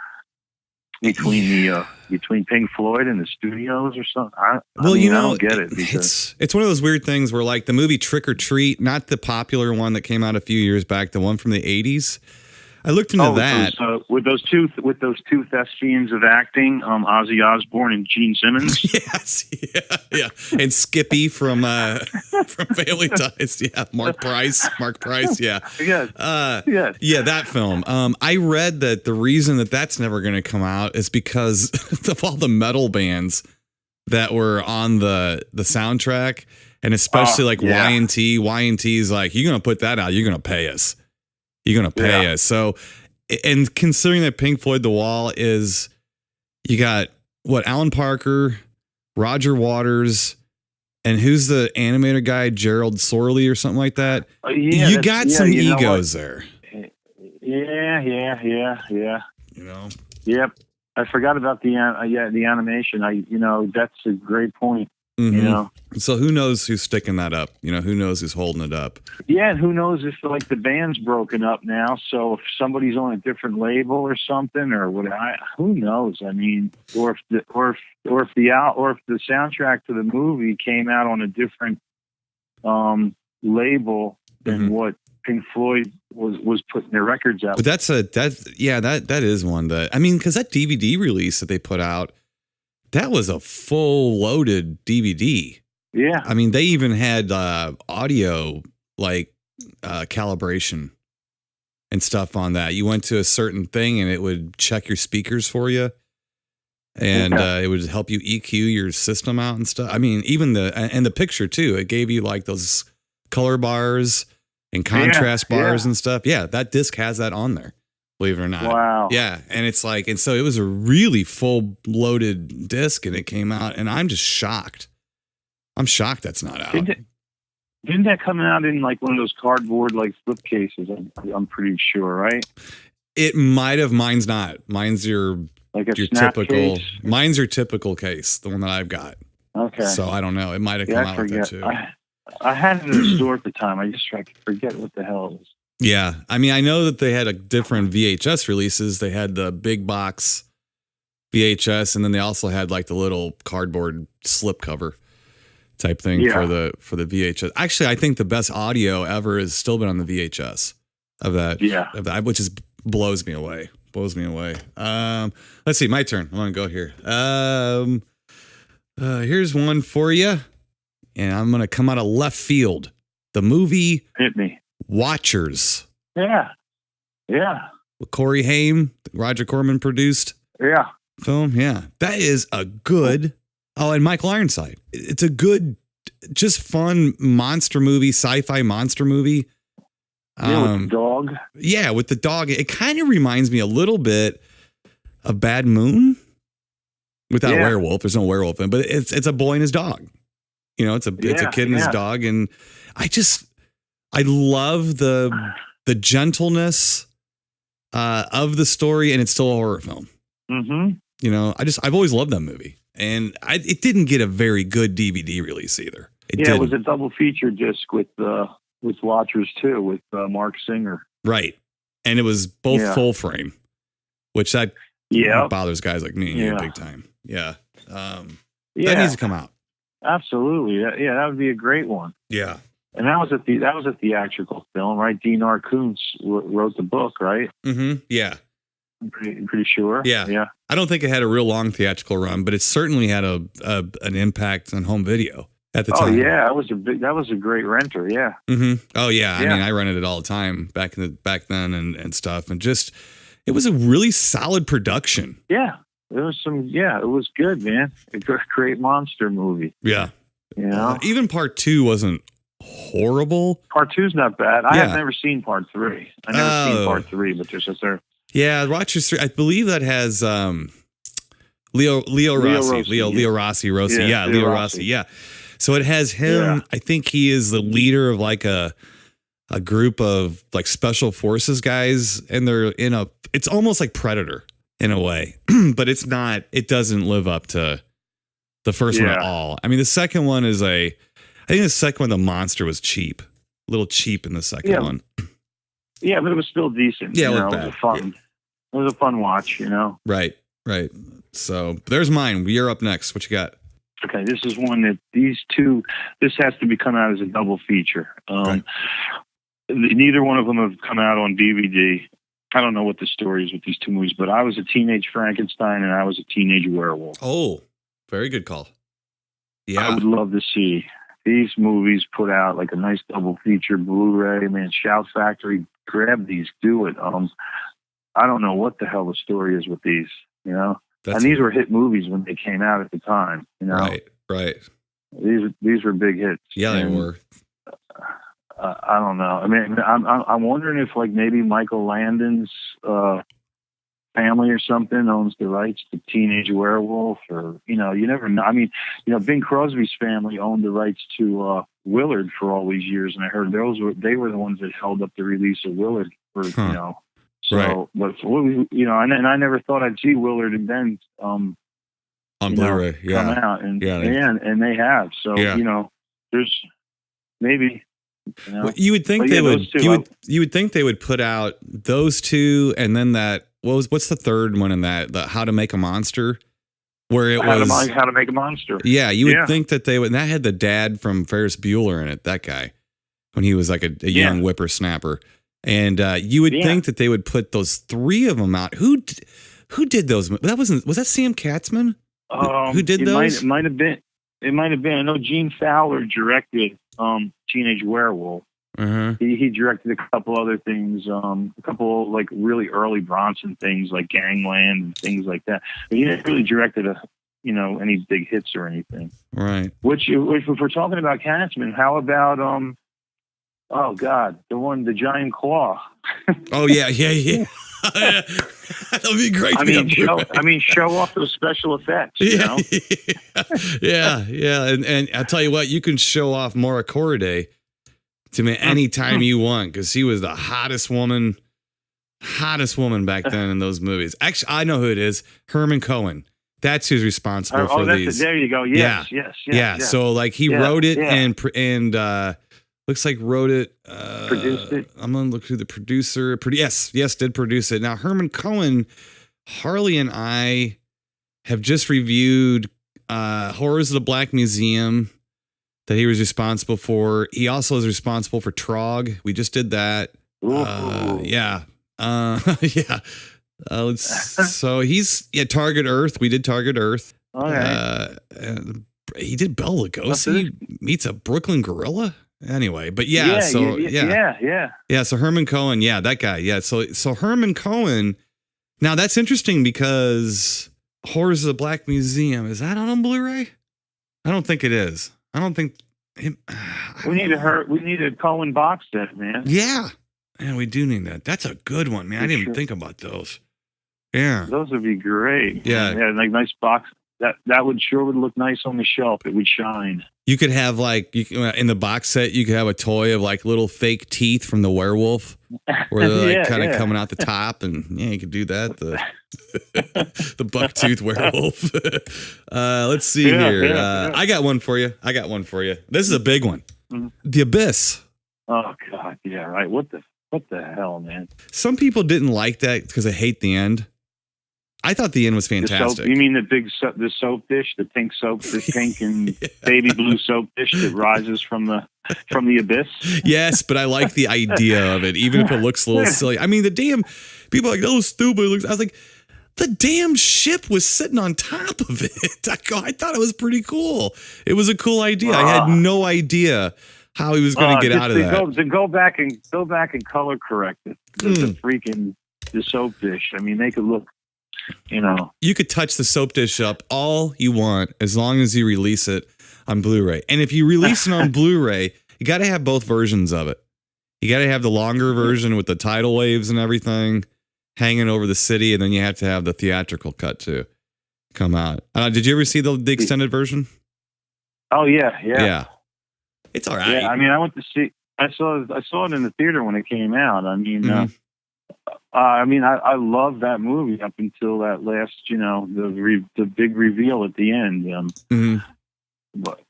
between Pink Floyd and the studios or something. I don't get it. It's one of those weird things where, like, the movie Trick or Treat, not the popular one that came out a few years back, the one from the 80s. I looked into that with those two thespians of acting, Ozzy Osbourne and Gene Simmons. Yes, yeah, and Skippy from Family Ties. Yeah, Mark Price. Yeah, yes, yeah, that film. I read that the reason that that's never going to come out is because of all the metal bands that were on the soundtrack, and especially Y&T. Y&T's like, you're going to put that out, you're going to pay us. You're going to pay us. So, and considering that Pink Floyd The Wall is, you got Alan Parker, Roger Waters, and who's the animator guy, Gerald Sorley or something like that. You got some egos there. Yeah. Yep. I forgot about the animation. That's a great point. Mm-hmm. So who knows who's sticking that up? Who knows who's holding it up? Yeah, and who knows if the band's broken up now? So if somebody's on a different label or something, or what? Who knows? I mean, or if the soundtrack to the movie came out on a different label than what Pink Floyd was putting their records out. But that is one that, I mean, because that DVD release that they put out, that was a full loaded DVD. Yeah. I mean, they even had audio calibration and stuff on that. You went to a certain thing and it would check your speakers for you, and it would help you EQ your system out and stuff. I mean, even the picture too. It gave you like those color bars and contrast bars and stuff. Yeah, that disc has that on there. Believe it or not. Wow. Yeah. And it's like, and so it was a really full loaded disc, and it came out, and I'm just shocked. I'm shocked that's not out. Didn't that come out in like one of those cardboard flip cases? I'm pretty sure, right? It might have. Mine's not. Mine's your typical case? Mine's your typical case, the one that I've got. Okay. So I don't know. It might have come out with that too. I had it in the store at the time. I just forget what the hell it was. Yeah. I mean, I know that they had a different VHS releases. They had the big box VHS, and then they also had like the little cardboard slip cover type thing for the VHS. Actually, I think the best audio ever has still been on the VHS of that. Yeah. Which blows me away. Let's see, my turn. I'm going to go here. Here's one for you, and I'm going to come out of left field. The movie Hit me. Watchers. Yeah. With Corey Haim, Roger Corman produced. Yeah. Film. Yeah. That is a good. Oh, and Michael Ironside. It's a good, just fun monster movie, sci-fi monster movie. With the dog. Yeah, with the dog. It kind of reminds me a little bit of Bad Moon without a werewolf. There's no werewolf in it, but it's a boy and his dog. It's a kid and his dog, and I love the gentleness of the story, and it's still a horror film. Mm-hmm. I've always loved that movie, and it didn't get a very good DVD release either. It was a double feature disc with Watchers too, with Mark Singer. Right, and it was both full frame, which that bothers guys like me and you big time. Yeah, that needs to come out. Absolutely, that would be a great one. Yeah. And that was a theatrical film, right? Dean R. Koontz wrote the book, right? Mm-hmm. Yeah. I'm pretty sure. Yeah. I don't think it had a real long theatrical run, but it certainly had an impact on home video at the time. Oh yeah, that was a great renter. Yeah. Mm-hmm. Oh yeah. I mean, I rented it all the time back then and stuff, and just It was a really solid production. Yeah, there was some. Yeah, it was good, man. A great monster movie. Yeah. You know, Even part 2 wasn't horrible. Part 2's not bad. I Yeah. have never seen part 3. I never seen part 3, but there's just there. Yeah, Rochester 3. I believe that has Leo Rossi. Yeah, Leo Rossi. Yeah. So it has him. Yeah. I think he is the leader of like a group of like special forces guys, and they're in a. It's almost like Predator in a way, but it's not. It doesn't live up to the first one at all. I mean, the second one is I think the second one, the monster was cheap, a little cheap in the second one. Yeah, but it was still decent. Yeah, you it know, looked it was bad. fun. It was a fun watch, you know. Right. So there's mine. You're up next. What you got? Okay, this is one that this has to be come out as a double feature. Okay. Neither one of them have come out on DVD. I don't know what the story is with these two movies, but I was a teenage Frankenstein and I was a teenage werewolf. Oh, very good call. I Yeah. would love to see these movies put out like a nice double feature Blu-ray. Man, Shout Factory, grab these, do it. I don't know what the hell the story is with these, you know. And these were hit movies when they came out at the time, you know. Right. These were big hits. Yeah, they were. I don't know. I mean, I'm wondering if like maybe Michael Landon's family or something owns the rights to Teenage Werewolf, or you know, you never know. I mean, you know, Bing Crosby's family owned the rights to Willard for all these years, and I heard they were the ones that held up the release of Willard for you know. So, Right. but you know, and I never thought I'd see Willard and Ben On Blu-ray, come out, and Yeah, and they have. So Yeah. you know, there's maybe. You know? Well, you would think But they yeah, would. those two, You would think they would put out those two, and then that. What's the third one in that? The How to Make a Monster, where it was How to Make a Monster. Yeah, you would think that they would. And that had the dad from Ferris Bueller in it. That guy, when he was like a young whippersnapper, and you would think that they would put those three of them out. Who did those? Was that Sam Katzman? Who did those? It might have been. I know Gene Fowler directed Teenage Werewolf. Uh-huh. He directed a couple other things, a couple like really early Bronson things like Gangland and things like that. But he didn't really directed any big hits or anything. Right. Which if we're talking about Katzman, how about oh God, the Giant Claw? Oh yeah. That would be great. I mean, show off those special effects. You know? yeah. And I'll tell you what, you can show off Maura Corriday to me anytime you want, because she was the hottest woman back then in those movies. Actually, I know who it is. Herman Cohen. That's who's responsible for these. There you go. Yes. So like he wrote it and looks like wrote it. Produced it. I'm gonna look through the producer. Yes, did produce it. Now Herman Cohen, Harley and I have just reviewed Horrors of the Black Museum that he was responsible for. He also is responsible for Trog. We just did that. So he's Target Earth. We did Target Earth. Okay. He did Bela Lugosi meets a Brooklyn gorilla. Anyway, but So Herman Cohen, that guy. So Herman Cohen. Now that's interesting because Horrors of the Black Museum, is that on Blu-ray? I don't think it is. I don't think we need a Cohen box set, man. Yeah. Man, we do need that. That's a good one, man. I didn't even think about those. Yeah. Those would be great. Yeah. Like nice box. That would look nice on the shelf. It would shine. You could have in the box set, you could have a toy of like little fake teeth from the werewolf, where they're kind of coming out the top, and you could do that. The buck-tooth werewolf. Let's see here. I got one for you. This is a big one. Mm-hmm. The Abyss. Oh God, yeah, right. What the hell, man? Some people didn't like that because they hate the end. I thought the end was fantastic. You mean the soap dish, the pink soap, the pink and baby blue soap dish that rises from the abyss? Yes, but I like the idea of it, even if it looks a little silly. I mean, the damn people are like, oh, stupid. I was like, the damn ship was sitting on top of it. I thought it was pretty cool. It was a cool idea. I had no idea how he was going to get out of that. To go back and color correct it. The freaking the soap dish. I mean, make it look, You could touch the soap dish up all you want as long as you release it on Blu-ray. And if you release it on Blu-ray, you got to have both versions of it. You got to have the longer version with the tidal waves and everything hanging over the city, and then you have to have the theatrical cut too come out. Did you ever see the extended version? Oh yeah. It's all right. Yeah, I mean, I went to see. I saw it in the theater when it came out. I mean, I love that movie up until that last, the big reveal at the end. But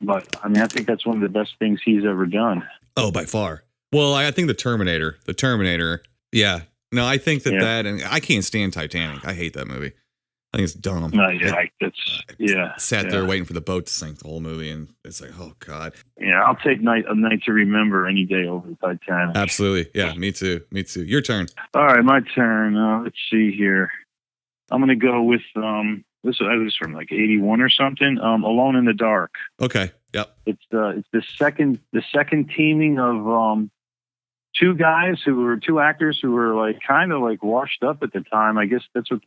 I mean, I think that's one of the best things he's ever done. Oh, by far. Well, I think the Terminator. Yeah. No, I think that, and I can't stand Titanic. I hate that movie. I think it's dumb. Sat there waiting for the boat to sink the whole movie, and it's like, oh God. Yeah, I'll take A Night to Remember any day over Titanic. Absolutely. Yeah, me too. Your turn. All right, my turn. Let's see here. I'm going to go with this was from like 81 or something. Alone in the Dark. Okay. Yep. It's the second teaming of two actors who were like kind of like washed up at the time. I guess that's what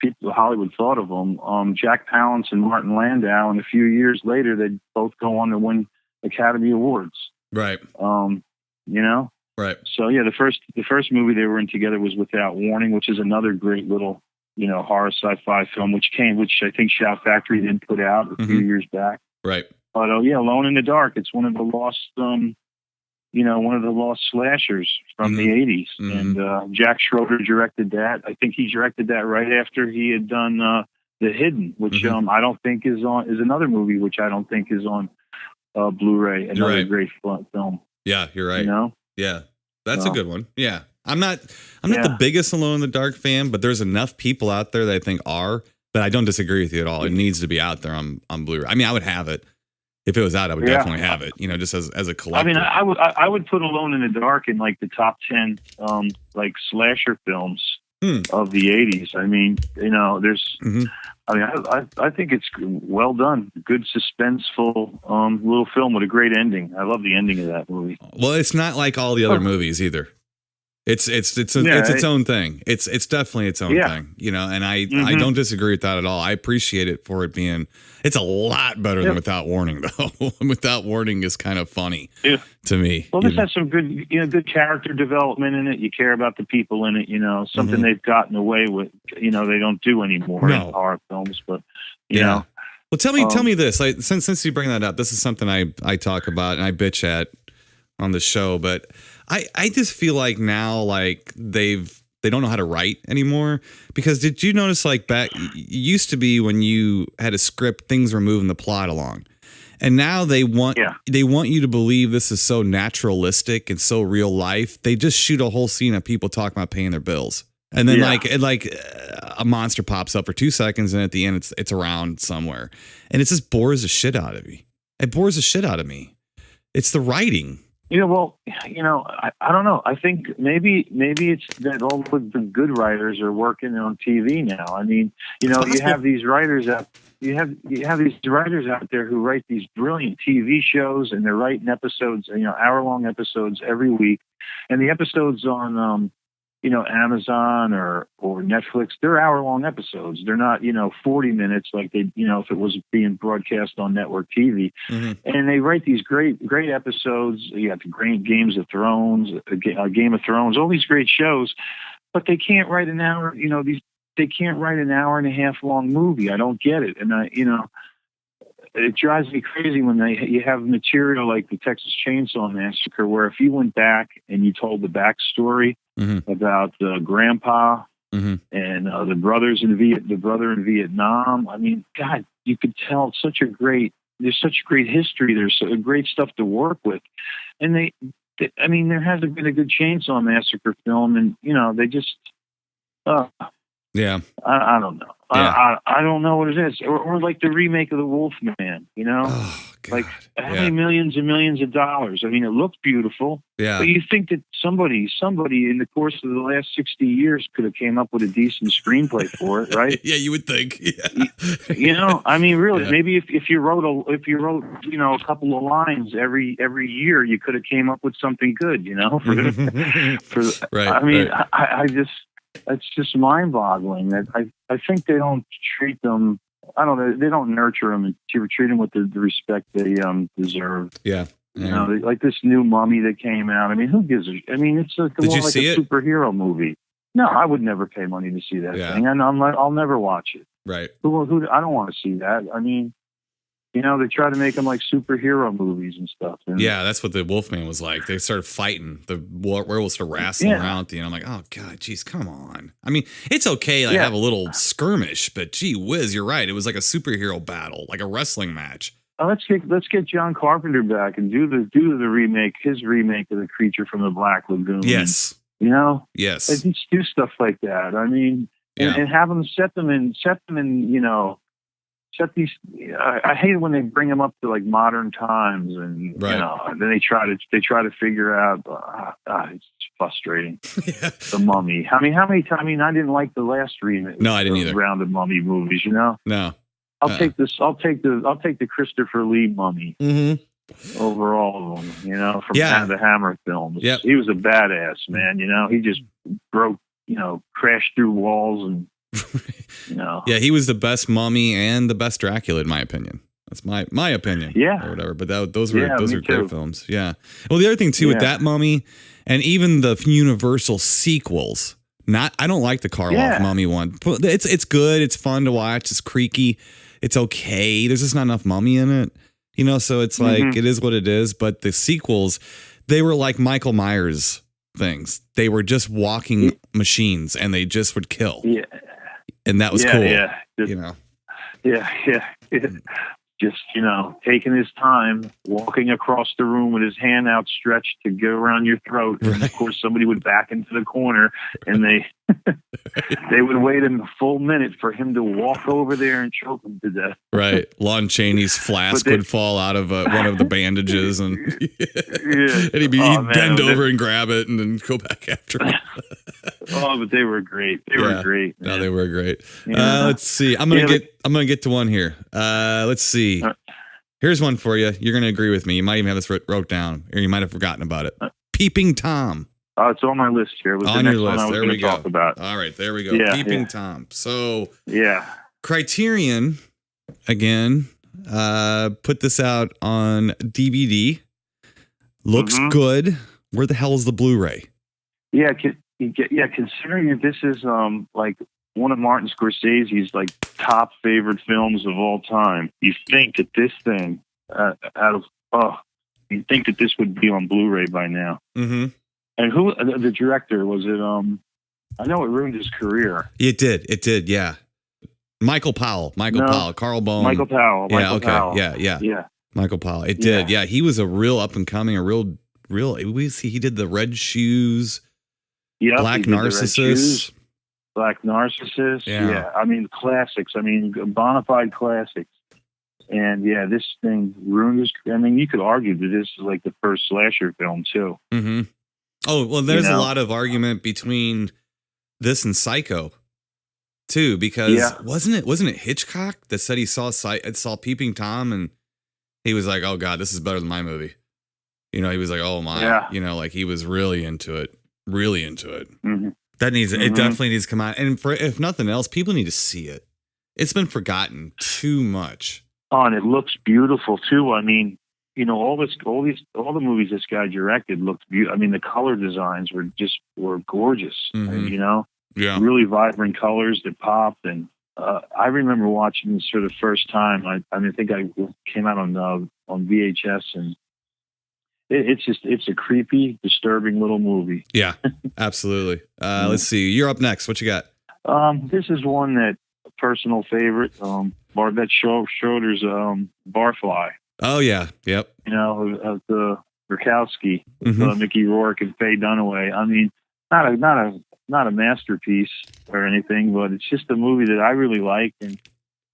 people Hollywood thought of them. Jack Palance and Martin Landau, and a few years later they'd both go on to win Academy Awards. Right. Right. So yeah, the first movie they were in together was Without Warning, which is another great little horror sci-fi film, which I think Shout Factory then put out a few years back. Right. But Alone in the Dark. It's one of the lost slashers from the 80s. And Jack Schroeder directed that. I think he directed that right after he had done The Hidden, which I don't think is another movie which I don't think is on Blu-ray. Another great film. Yeah, you're right. Yeah, that's a good one. Yeah. I'm not the biggest Alone in the Dark fan, but there's enough people out there that I think are, that I don't disagree with you at all. It needs to be out there on Blu-ray. I mean, I would have it. If it was out, I would definitely have it, just as a collector. I mean, I would put Alone in the Dark in like the top 10 like slasher films of the 80s. I mean, there's I think it's well done. Good suspenseful little film with a great ending. I love the ending of that movie. Well, it's not like all the other movies either. It's its own thing. It's definitely its own thing, and I don't disagree with that at all. I appreciate it for it being, it's a lot better than Without Warning though. Without Warning is kind of funny to me. Well, this has some good, good character development in it. You care about the people in it, something they've gotten away with, they don't do anymore in horror films, but you know. Well, tell me this, like, since you bring that up, this is something I talk about and I bitch at on the show, but I just feel like now, like they don't know how to write anymore. Because did you notice, like, back, it used to be when you had a script, things were moving the plot along, and now they want you to believe this is so naturalistic and so real life. They just shoot a whole scene of people talking about paying their bills, and then a monster pops up for 2 seconds, and at the end it's around somewhere, and it just bores the shit out of me. It bores the shit out of me. It's the writing. I don't know. I think maybe it's that all of the good writers are working on TV now. I mean, you have these writers out. You have these writers out there who write these brilliant TV shows, and they're writing episodes, hour-long episodes every week, and the episodes on Amazon or Netflix, they're hour-long episodes. They're not, 40 minutes like they, if it was being broadcast on network TV. And they write these great episodes. You got the great Game of Thrones, all these great shows, but they can't write an hour, they can't write an hour and a half long movie. I don't get it. And it drives me crazy when you have material like the Texas Chainsaw Massacre, where if you went back and you told the backstory about Grandpa and the brother in Vietnam. I mean, God, you could tell there's such great history. There's great stuff to work with, and there hasn't been a good Chainsaw Massacre film, and they just. I don't know. Yeah. I don't know what it is. Or like the remake of The Wolfman, Oh, God. like how many millions and millions of dollars? I mean, it looked beautiful. Yeah. But you think that somebody in the course of the last 60 years could have came up with a decent screenplay for it, right? Yeah, you would think. Yeah. I mean, really, maybe if you wrote a couple of lines every year, you could have came up with something good, Right. I mean, right. I just. That's just mind-boggling. I think they don't treat them. I don't know. They don't nurture them and treat them with the respect they deserve. Yeah. You know, like this new Mummy that came out. I mean, who gives a? I mean, it's more like a superhero movie. No, I would never pay money to see that thing, and I'll never watch it. Right. Who? I don't want to see that. I mean, you know, they try to make them like superhero movies and stuff. And yeah, that's what the Wolfman was like. They started fighting. The werewolves started wrestling around at the end. I'm like, oh god, geez, come on. I mean, it's okay to have a little skirmish, but gee whiz, you're right. It was like a superhero battle, like a wrestling match. Let's get John Carpenter back and do the his remake of The Creature from the Black Lagoon. Yes. You know? Yes. Let's do stuff like that. I mean, and have them set them in, you know, set these. I hate it when they bring them up to like modern times, and you know, and then they try to figure out. It's frustrating. The Mummy. I mean, how many times? I mean, I didn't like the last remake. No, I didn't either. Round of Mummy movies, you know. No. I'll take the Christopher Lee Mummy over all of them, you know, from the Hammer films. Yep. He was a badass, man, you know. He just crashed through walls and, you know. Yeah, he was the best Mummy and the best Dracula, in my opinion. That's my opinion. Yeah. Or whatever. But those were great films. Yeah. Well, the other thing, too, with that Mummy and even the Universal sequels, I don't like the Karloff Mummy one. It's good. It's fun to watch. It's creaky. It's okay. There's just not enough mummy in it, you know. So it's like it is what it is. But the sequels, they were like Michael Myers things. They were just walking machines, and they just would kill. Yeah, and that was cool. Yeah, you know. Yeah. Just, you know, taking his time, walking across the room with his hand outstretched to go around your throat. And of course, somebody would back into the corner, and they would wait a full minute for him to walk over there and choke him to death. Right. Lon Chaney's flask would fall out of one of the bandages, and he'd bend over and grab it and then go back after him. But they were great. They were great. Man. No, they were great. Let's see. I'm gonna get to one here. Let's see. Here's one for you. You're gonna agree with me. You might even have this wrote down, or you might have forgotten about it. Peeping Tom. It's on my list here. It was on the your next list. one I was There we go. Talk about. All right, there we go. Peeping Tom. So Criterion again put this out on DVD. Looks good. Where the hell is the Blu-ray? Yeah, considering that this is like one of Martin Scorsese's like top favorite films of all time, you think that this thing you'd think that this would be on Blu-ray by now. Mm-hmm. And who the director was it? I know it ruined his career. It did. Yeah. Michael Powell. Carl Bone. Michael Powell. Powell. Yeah. Michael Powell. It did. Yeah. He was a real up and coming, he did the Red Shoes. Yeah. Black Narcissus. Black Narcissus. Yeah. I mean, classics. I mean, bona fide classics. And this thing ruined his. I mean, you could argue that this is like the first slasher film too. Mm-hmm. Oh well, there's a lot of argument between this and Psycho, too, because wasn't it Hitchcock that said he saw Peeping Tom and he was like, oh god, this is better than my movie. You know, he was like, oh my, you know, like he was really into it. Mm-hmm. That it definitely needs to come out, and if nothing else, people need to see it. It's been forgotten too much. Oh, and it looks beautiful too. I mean, you know, all the movies this guy directed looked beautiful. I mean, the color designs were gorgeous. Mm-hmm. You know, really vibrant colors that popped. And I remember watching this for the first time. I think I came out on VHS, and it's a creepy, disturbing little movie. Yeah, absolutely. Let's see. You're up next. What you got? This is one that a personal favorite. Barbette Schroeder's Barfly. Oh yeah, yep. You know, of the Murkowski, Mickey Rourke and Faye Dunaway. I mean, not a masterpiece or anything, but it's just a movie that I really like, and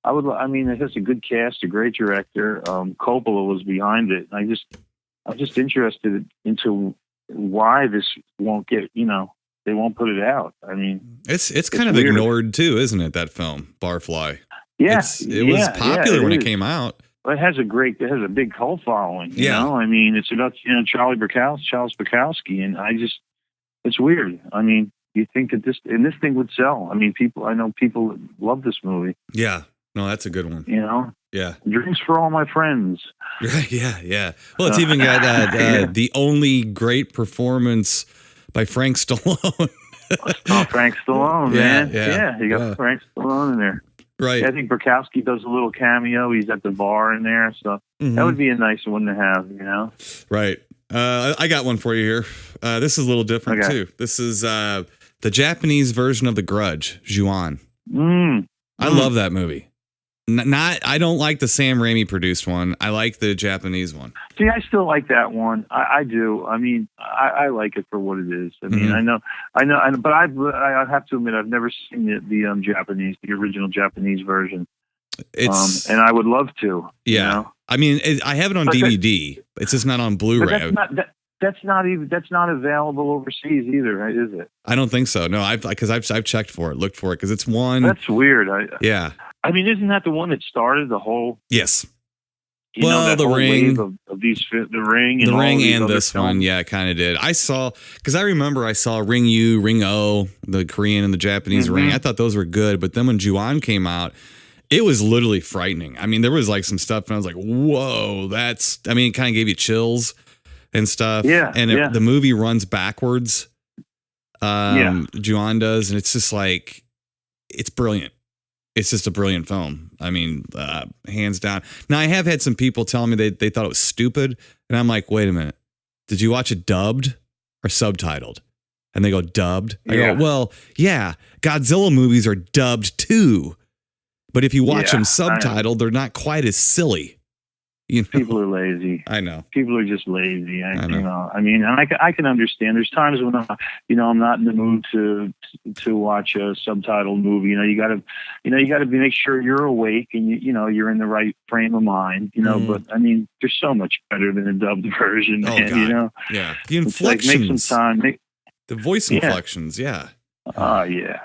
it has a good cast, a great director. Coppola was behind it. I'm just interested into why this won't get. You know, they won't put it out. I mean, it's kind of weird. Ignored too, isn't it? That film, Barfly. Yeah, it was popular when it came out. Well, it has a big cult following. You know, I mean, it's about Charles Bukowski, and it's weird. I mean, you think that this thing would sell. I mean, I know people love this movie. Yeah. No, that's a good one. You know? Yeah. Drinks for all my friends. Yeah. Well, it's even got the only great performance by Frank Stallone. Frank Stallone, man. Yeah. You got Frank Stallone in there. Right. Yeah, I think Bukowski does a little cameo. He's at the bar in there. So that would be a nice one to have, you know? Right. I got one for you here. This is a little different, too. This is the Japanese version of The Grudge, Ju-on. I love that movie. I don't like the Sam Raimi produced one. I like the Japanese one. See, I still like that one. I do. I mean, I like it for what it is. I mean, I know, but I have to admit, I've never seen the original Japanese version. And I would love to. Yeah. You know? I mean, I have it on DVD. It's just not on Blu-ray. That's not available overseas either, right? Is it? I don't think so. No, I've checked for it, looked for it, because it's one. That's weird. Yeah. I mean, isn't that the one that started the whole? Yes. You know, the Ring, of these, the Ring, and the Ring, and this films. one, yeah, it kind of did. Because I remember I saw Ring U, Ring O, the Korean and the Japanese Ring. I thought those were good, but then when Ju-on came out, it was literally frightening. I mean, there was like some stuff, and I was like, "Whoa, it kind of gave you chills and stuff." Yeah, and the movie runs backwards. Ju-on does, and it's just like, it's brilliant. It's just a brilliant film. I mean, hands down. Now, I have had some people tell me they thought it was stupid. And I'm like, wait a minute. Did you watch it dubbed or subtitled? And they go, dubbed. I go, well, yeah, Godzilla movies are dubbed too. But if you watch them subtitled, they're not quite as silly. You know? People are lazy. I know. People are just lazy. I know. I mean, and I can understand. There's times when I'm not in the mood to watch a subtitled movie. You got to make sure you're awake and you're in the right frame of mind. But I mean, there's so much better than a dubbed version. Oh, man, God. Yeah, the inflections. Make some time. The voice inflections. Yeah. Oh yeah.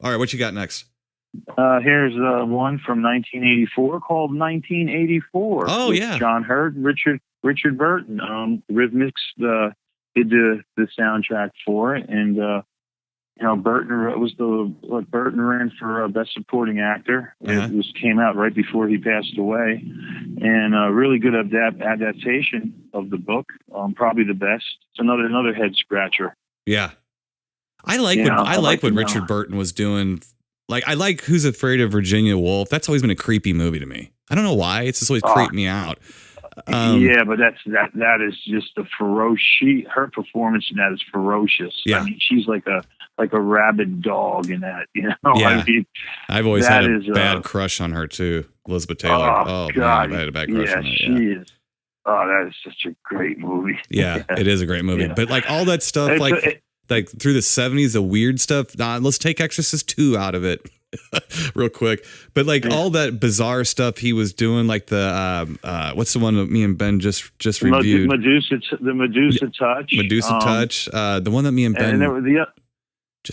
All right. What you got next? Here's one from 1984 called 1984. Oh, yeah. John Hurt and Richard Burton. Rhythmics did the soundtrack for it, and Burton ran for Best Supporting Actor. It came out right before he passed away, and a really good adaptation of the book. Probably the best. It's another head scratcher. Yeah, I like what Richard Burton was doing. Like, I like Who's Afraid of Virginia Woolf. That's always been a creepy movie to me. I don't know why. It's just always creeped me out. But that is just a ferocious. Her performance in that is ferocious. Yeah. I mean, she's like a rabid dog in that. Yeah. I mean, I've always had a bad crush on her too, Elizabeth Taylor. Oh God, man, I had a bad crush on her. She is. Oh, that is such a great movie. Yeah, it is a great movie. But like all that stuff, like through the 70s, the weird stuff. Let's take Exorcist 2 out of it real quick. But like all that bizarre stuff he was doing, like the what's the one that me and Ben just reviewed? Medusa Touch. Medusa Touch. The one that me and Ben. And there was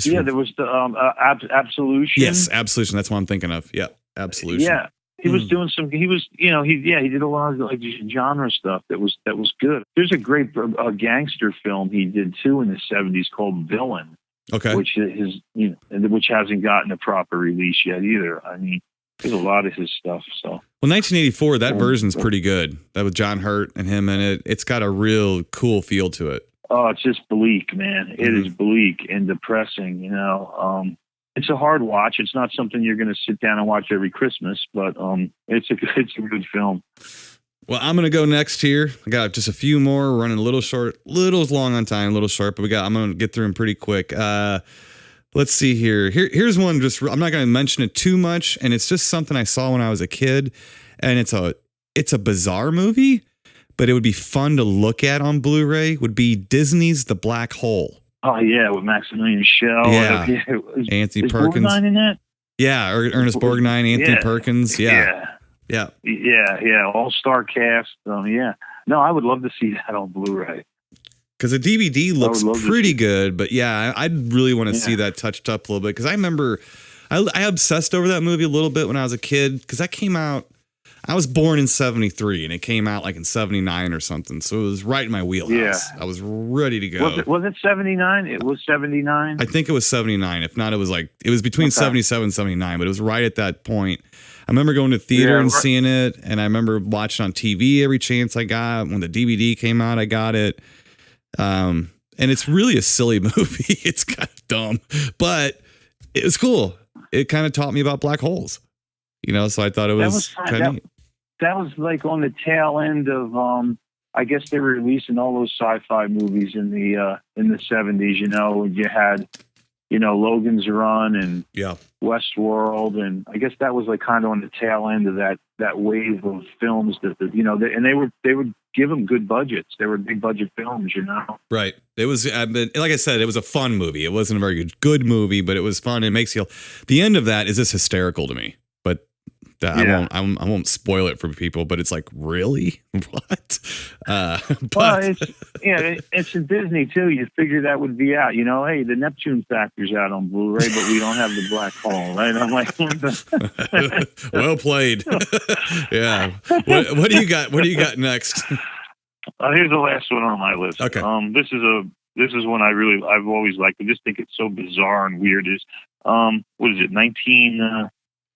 there was the Absolution. Yes, Absolution. That's what I'm thinking of. Yeah, Absolution. Yeah. He was doing he did a lot of like genre stuff that was good. There's a great gangster film he did too in the 70s called Villain. Okay. Which hasn't gotten a proper release yet either. I mean, there's a lot of his stuff. So. Well, 1984, that version's pretty good. That with John Hurt and him in it. It's got a real cool feel to it. Oh, it's just bleak, man. It is bleak and depressing, It's a hard watch. It's not something you're going to sit down and watch every Christmas, but it's a good film. Well, I'm going to go next here. I got just a few more. We're running a little short, little long on time, a little short, but I'm going to get through them pretty quick. Let's see here. Here's one. I'm not going to mention it too much, and it's just something I saw when I was a kid, and it's a bizarre movie, but it would be fun to look at on Blu-ray. Would be Disney's The Black Hole. Oh yeah, with Maximilian Schell. Yeah, Anthony Perkins. Borgnine in that? Yeah, Ernest Borgnine, Anthony Perkins. Yeah. All-star cast. Yeah. No, I would love to see that on Blu-ray. Because the DVD looks pretty good, but yeah, I'd really want to see that touched up a little bit. Because I remember I obsessed over that movie a little bit when I was a kid. Because that came out, I was born in 73 and it came out like in 79 or something. So it was right in my wheelhouse. Yeah. I was ready to go. Was it 79? It was 79? I think it was 79. If not, it was between 77 and 79, but it was right at that point. I remember going to theater and seeing it, and I remember watching on TV every chance I got. When the DVD came out, I got it. And it's really a silly movie. It's kind of dumb, but it was cool. It kind of taught me about black holes, so I thought it was kind of neat. That was like on the tail end of, I guess they were releasing all those sci-fi movies in the 70s, when you had, Logan's Run and Westworld. And I guess that was like kind of on the tail end of that wave of films and they would give them good budgets. They were big budget films, Right. It was, like I said, it was a fun movie. It wasn't a very good movie, but it was fun. It makes you, the end of that is just hysterical to me, but I won't spoil it for people, but it's like, really? What? Well, it's in Disney too. You figure that would be out, hey, the Neptune Factor's out on Blu-ray, but we don't have the black hole, right? I'm like, well played. Yeah. What do you got? What do you got next? Here's the last one on my list. Okay. This is one I've always liked. I just think it's so bizarre and weird. What is it?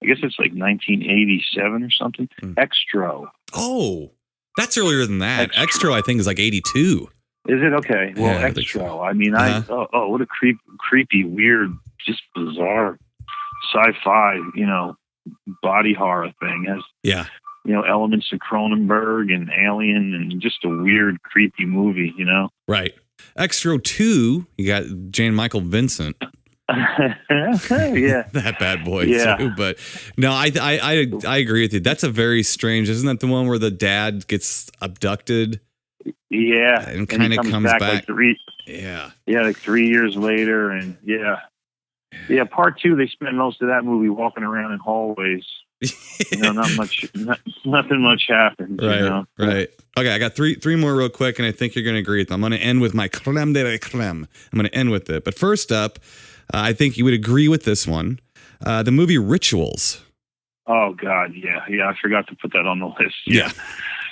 I guess it's like 1987 or something. Extro. Oh, that's earlier than that. Extro, I think, is like 82. Is it? Okay. Well, Yeah, Extro. I mean, what a creepy, weird, just bizarre sci-fi, body horror thing. Has, elements of Cronenberg and Alien and just a weird, creepy movie, Right. Extro 2, you got Jan Michael Vincent. Yeah, that bad boy too. But no, I agree with you. That's a very strange. Isn't that the one where the dad gets abducted? Yeah, and kind of comes back. Like like 3 years later, and part 2. They spend most of that movie walking around in hallways. Nothing much happens. Right. Okay, I got three more real quick, and I think you're going to agree with them. I'm going to end with my creme de la creme. I'm going to end with it. But first up, I think you would agree with this one. The movie Rituals. Oh God, yeah. I forgot to put that on the list. Yeah.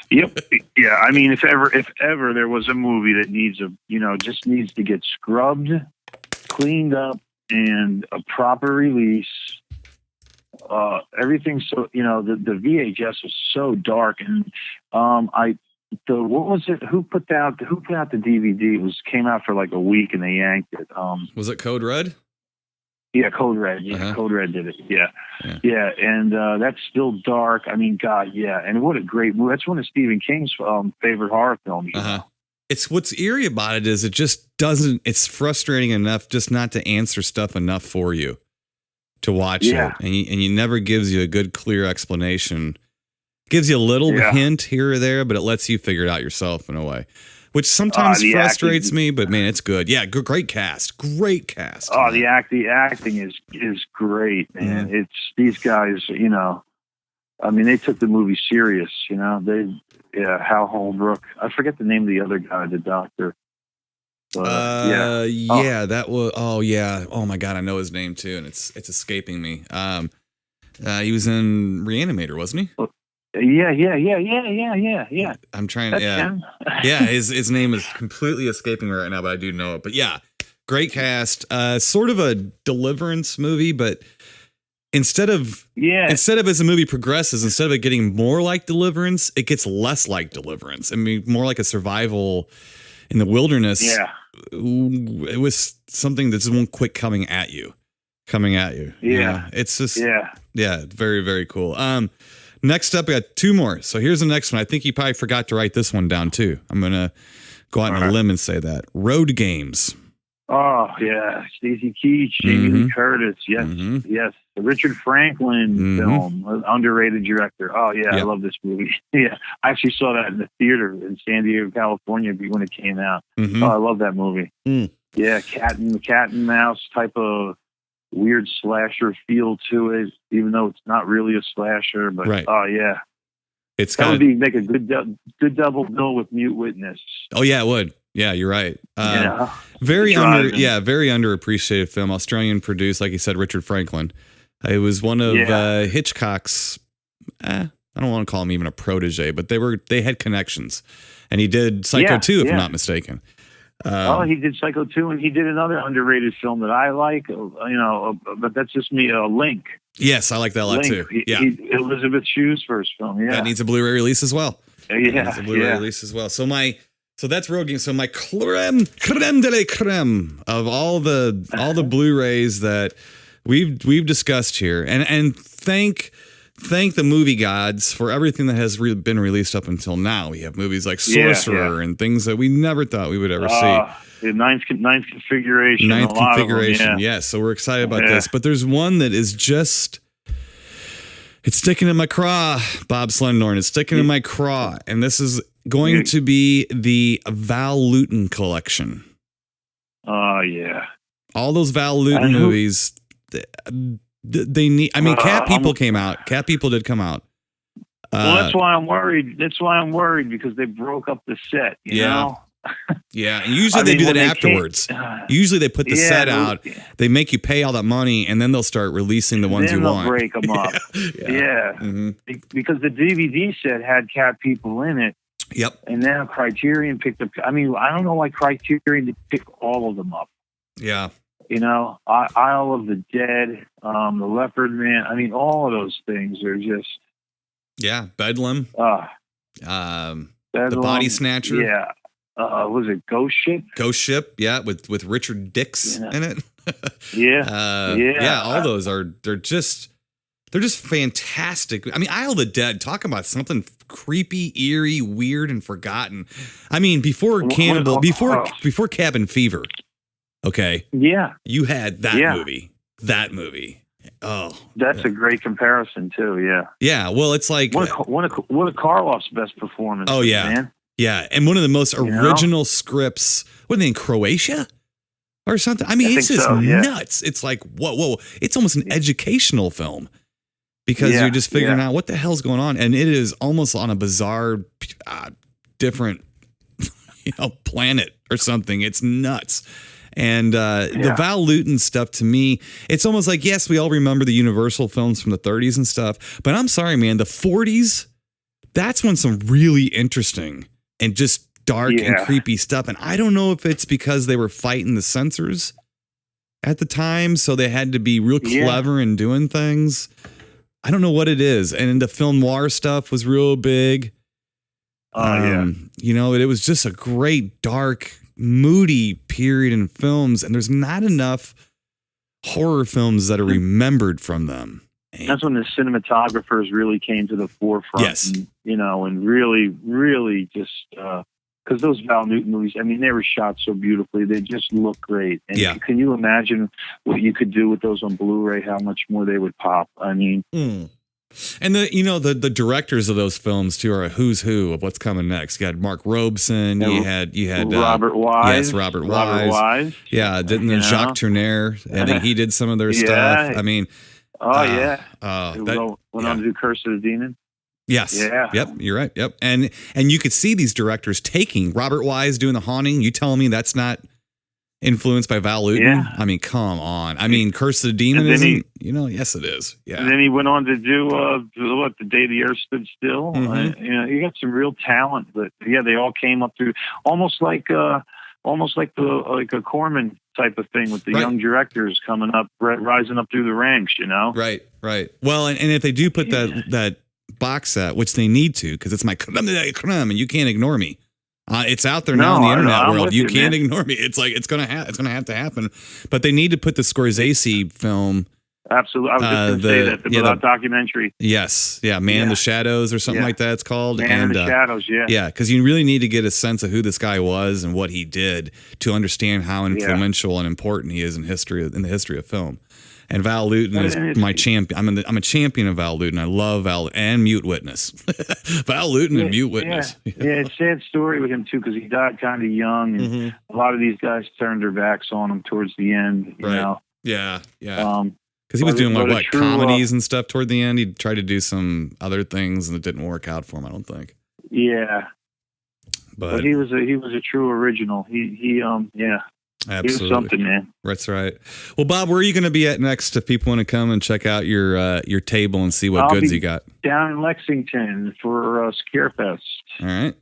Yep. Yeah. I mean, if ever there was a movie that needs just needs to get scrubbed, cleaned up, and a proper release. Everything. So the VHS was so dark, and what was it? Who put out the DVD? It came out for like a week, and they yanked it. Was it Code Red? Yeah, Code Red. Yeah, Code Red did it. Yeah. And that's still dark. I mean, God, yeah. And what a great movie! That's one of Stephen King's favorite horror films. It's what's eerie about it is it just doesn't. It's frustrating enough just not to answer stuff enough for you to watch it, and he never gives you a good, clear explanation. Gives you a little hint here or there, but it lets you figure it out yourself in a way, which sometimes frustrates me. But man, it's good. Yeah, great cast. Oh, the acting is great, man. It's these guys. I mean, they took the movie serious. Hal Holbrook. I forget the name of the other guy, the doctor. That was. Oh yeah. Oh my God, I know his name too, and it's escaping me. He was in Reanimator, wasn't he? Yeah. I'm trying. That's him. His name is completely escaping me right now, but I do know it. But yeah, great cast. Sort of a Deliverance movie, but instead of as the movie progresses, instead of it getting more like Deliverance, it gets less like Deliverance. I mean, more like a survival in the wilderness. Yeah. It was something that just won't quit coming at you. Yeah. It's just, very, very cool. Next up, we got two more. So here's the next one. I think you probably forgot to write this one down too. I'm going to go out on a limb and say that. Road Games. Oh, yeah. Stacey Keach, Jamie Lee Curtis. Yes. Yes. The Richard Franklin film, underrated director. Oh, yeah. I love this movie. Yeah. I actually saw that in the theater in San Diego, California when it came out. Oh, I love that movie. Yeah. Cat and mouse type of weird slasher feel to it, even though it's not really a slasher. But oh, yeah. It's that would make a good double bill with Mute Witness. Oh, yeah, it would. Yeah, you're right. Very underappreciated film. Australian produced, like you said, Richard Franklin. It was one of Hitchcock's I don't want to call him even a protege, but they had connections. And he did Psycho 2, if I'm not mistaken. He did Psycho 2, and he did another underrated film that I like, but that's just me, Link. Yes, I like that a lot too. Yeah. Elizabeth Shue's first film. Yeah. That needs a Blu-ray release as well. Yeah. Needs a Blu-ray release as well. So that's Road Game. So my creme de la creme of all the Blu-rays that we've discussed here, and thank the movie gods for everything that has been released up until now. We have movies like Sorcerer and things that we never thought we would ever see. The ninth configuration. Ninth configuration, yes. So we're excited about this. But there's one that is just, it's sticking in my craw, Bob Slendorn. It's sticking in my craw. And this is going to be the Val Lewton collection. Oh, yeah. All those Val Lewton movies, they need, I mean, Cat People came out. Cat People did come out. Well, that's why I'm worried. That's why I'm worried, because they broke up the set, you know? Yeah, and usually they do that afterwards. Usually they put the set out, they make you pay all that money, and then they'll start releasing the ones you want. Break them up. Mm-hmm. Because the DVD set had Cat People in it. Yep. And now Criterion picked up. I mean, I don't know why Criterion didn't pick all of them up. Yeah. You know, Isle of the Dead, The Leopard Man. I mean, all of those things are just. Yeah, Bedlam. Bedlam, The Body Snatcher. Yeah. Was it Ghost Ship? Ghost Ship, yeah, with Richard Dix in it. Yeah. All those they're just fantastic. I mean, Isle of the Dead, talk about something creepy, eerie, weird, and forgotten. I mean, before Cabin Fever, okay. Yeah. You had that movie. That movie. Oh, that's a great comparison too. Yeah. Yeah. Well, it's like one of Karloff's best performances. Oh yeah, man. Yeah, and one of the most original scripts. What are they in Croatia or something? I mean, it's just nuts. It's like whoa. It's almost an educational film because you're just figuring out what the hell's going on, and it is almost on a bizarre, different, planet or something. It's nuts. And the Val Lewton stuff, to me, it's almost like, yes, we all remember the Universal films from the 30s and stuff, but I'm sorry, man, the 40s, that's when some really interesting and just dark and creepy stuff. And I don't know if it's because they were fighting the censors at the time, so they had to be real clever in doing things. I don't know what it is. And the film noir stuff was real big. It was just a great, dark, moody period in films, and there's not enough horror films that are remembered from them. That's when the cinematographers really came to the forefront. Yes. And, and really, really just, because those Val Newton movies, I mean, they were shot so beautifully. They just look great. And can you imagine what you could do with those on Blu-ray, how much more they would pop? I mean... And the directors of those films too are a who's who of what's coming next. You had Mark Robeson. You had Robert Wise. Yes, Robert Wise. Yeah, didn't Jacques Tourneur? I think he did some of their stuff. I mean, went on to do Curse of the Demon. Yes. Yeah. Yep. You're right. Yep. And you could see these directors taking Robert Wise doing The Haunting. You telling me that's not influenced by Val Lewton? Yeah. I mean, come on. I mean, Curse of the Demon isn't, yes, it is. Yeah. And then he went on to do, The Day the Earth Stood Still. Mm-hmm. You got some real talent, but they all came up through almost like a Corman type of thing with the young directors coming up, rising up through the ranks, Right. Well, and if they do put that box set, which they need to, because it's my creme, and you can't ignore me. It's out there now in the internet world. You can't ignore me. It's like it's gonna have to happen. But they need to put the Scorsese film. Absolutely, I was just going to say that the documentary. Yes, Man in the Shadows or something like that. It's called Man in the Shadows. Yeah, because you really need to get a sense of who this guy was and what he did to understand how influential and important he is in the history of film. And Val Lewton is my champion. I'm a champion of Val Lewton. I love Val and Mute Witness. Val Lewton and Mute Witness. Yeah, it's a sad story with him too, because he died kind of young, and a lot of these guys turned their backs on him towards the end. You know? Yeah. Because he was doing comedies and stuff toward the end. He tried to do some other things, and it didn't work out for him, I don't think. Yeah, but he was a true original. He Absolutely. Do something, man. That's right. Well, Bob, where are you going to be at next if people want to come and check out your table and see what goods you got? Down in Lexington for Scarefest. All right.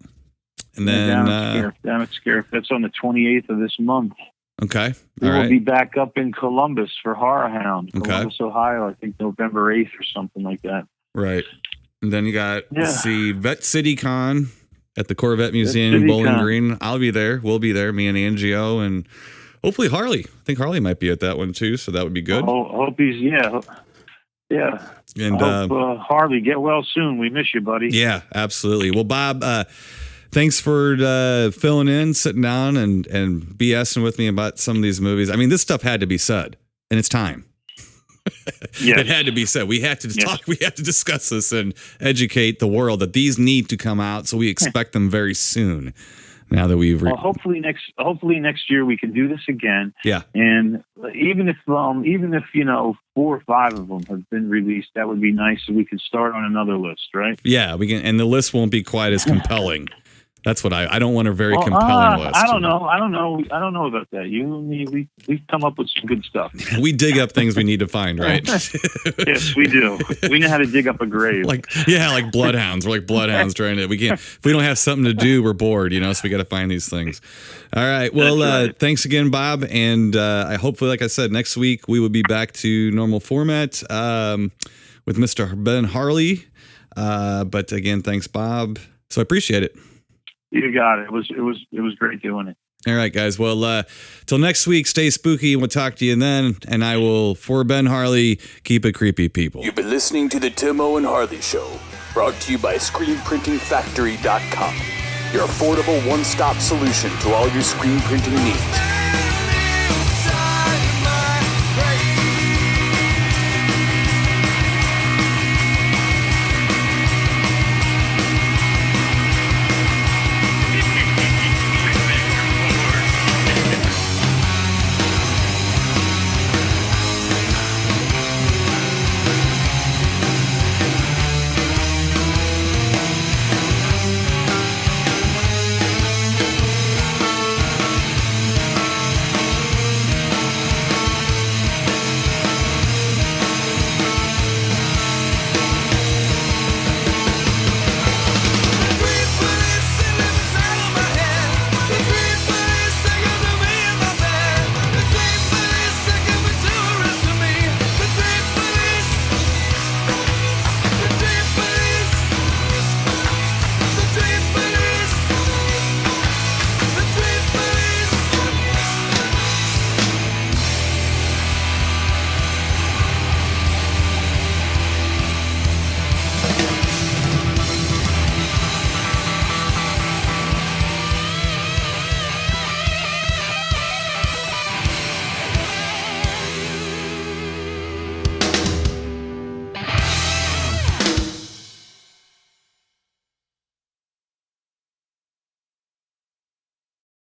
And then down at Scarefest. That's on the 28th of this month. Okay. We'll be back up in Columbus for Horror Hound, Columbus, Okay. Ohio. I think November 8th or something like that. Right. And then you got see Vet City Con at the Corvette Museum in Bowling Green. I'll be there. We'll be there. Me and Angio and hopefully Harley. I think Harley might be at that one too, so that would be good. Hope he's yeah. And hope, Harley, get well soon. We miss you, buddy. Yeah, absolutely. Well, Bob, thanks for filling in, sitting down, and BSing with me about some of these movies. I mean, this stuff had to be said, and it's time. Yes. It had to be said. We had to talk. We had to discuss this and educate the world that these need to come out. So we expect them very soon. Now that we've hopefully next year we can do this again. Yeah. And even if 4 or 5 of them have been released, that would be nice. So we could start on another list, right? Yeah, we can, and the list won't be quite as compelling. That's what I don't want a very compelling list. I don't know about that. You and me, we've come up with some good stuff. We dig up things we need to find, right? Yes, we do. We know how to dig up a grave. like bloodhounds. We're like bloodhounds trying to. We can't. If we don't have something to do, we're bored. So we got to find these things. All right. Well, thanks again, Bob. And I hopefully, like I said, next week we will be back to normal format with Mr. Ben Harley. But again, thanks, Bob. So I appreciate it. You got it. It was great doing it. All right, guys. Well, till next week, stay spooky, and we'll talk to you then. And I will, for Ben Harley, keep it creepy, people. You've been listening to the Timo and Harley Show, brought to you by ScreenPrintingFactory.com, your affordable one-stop solution to all your screen printing needs.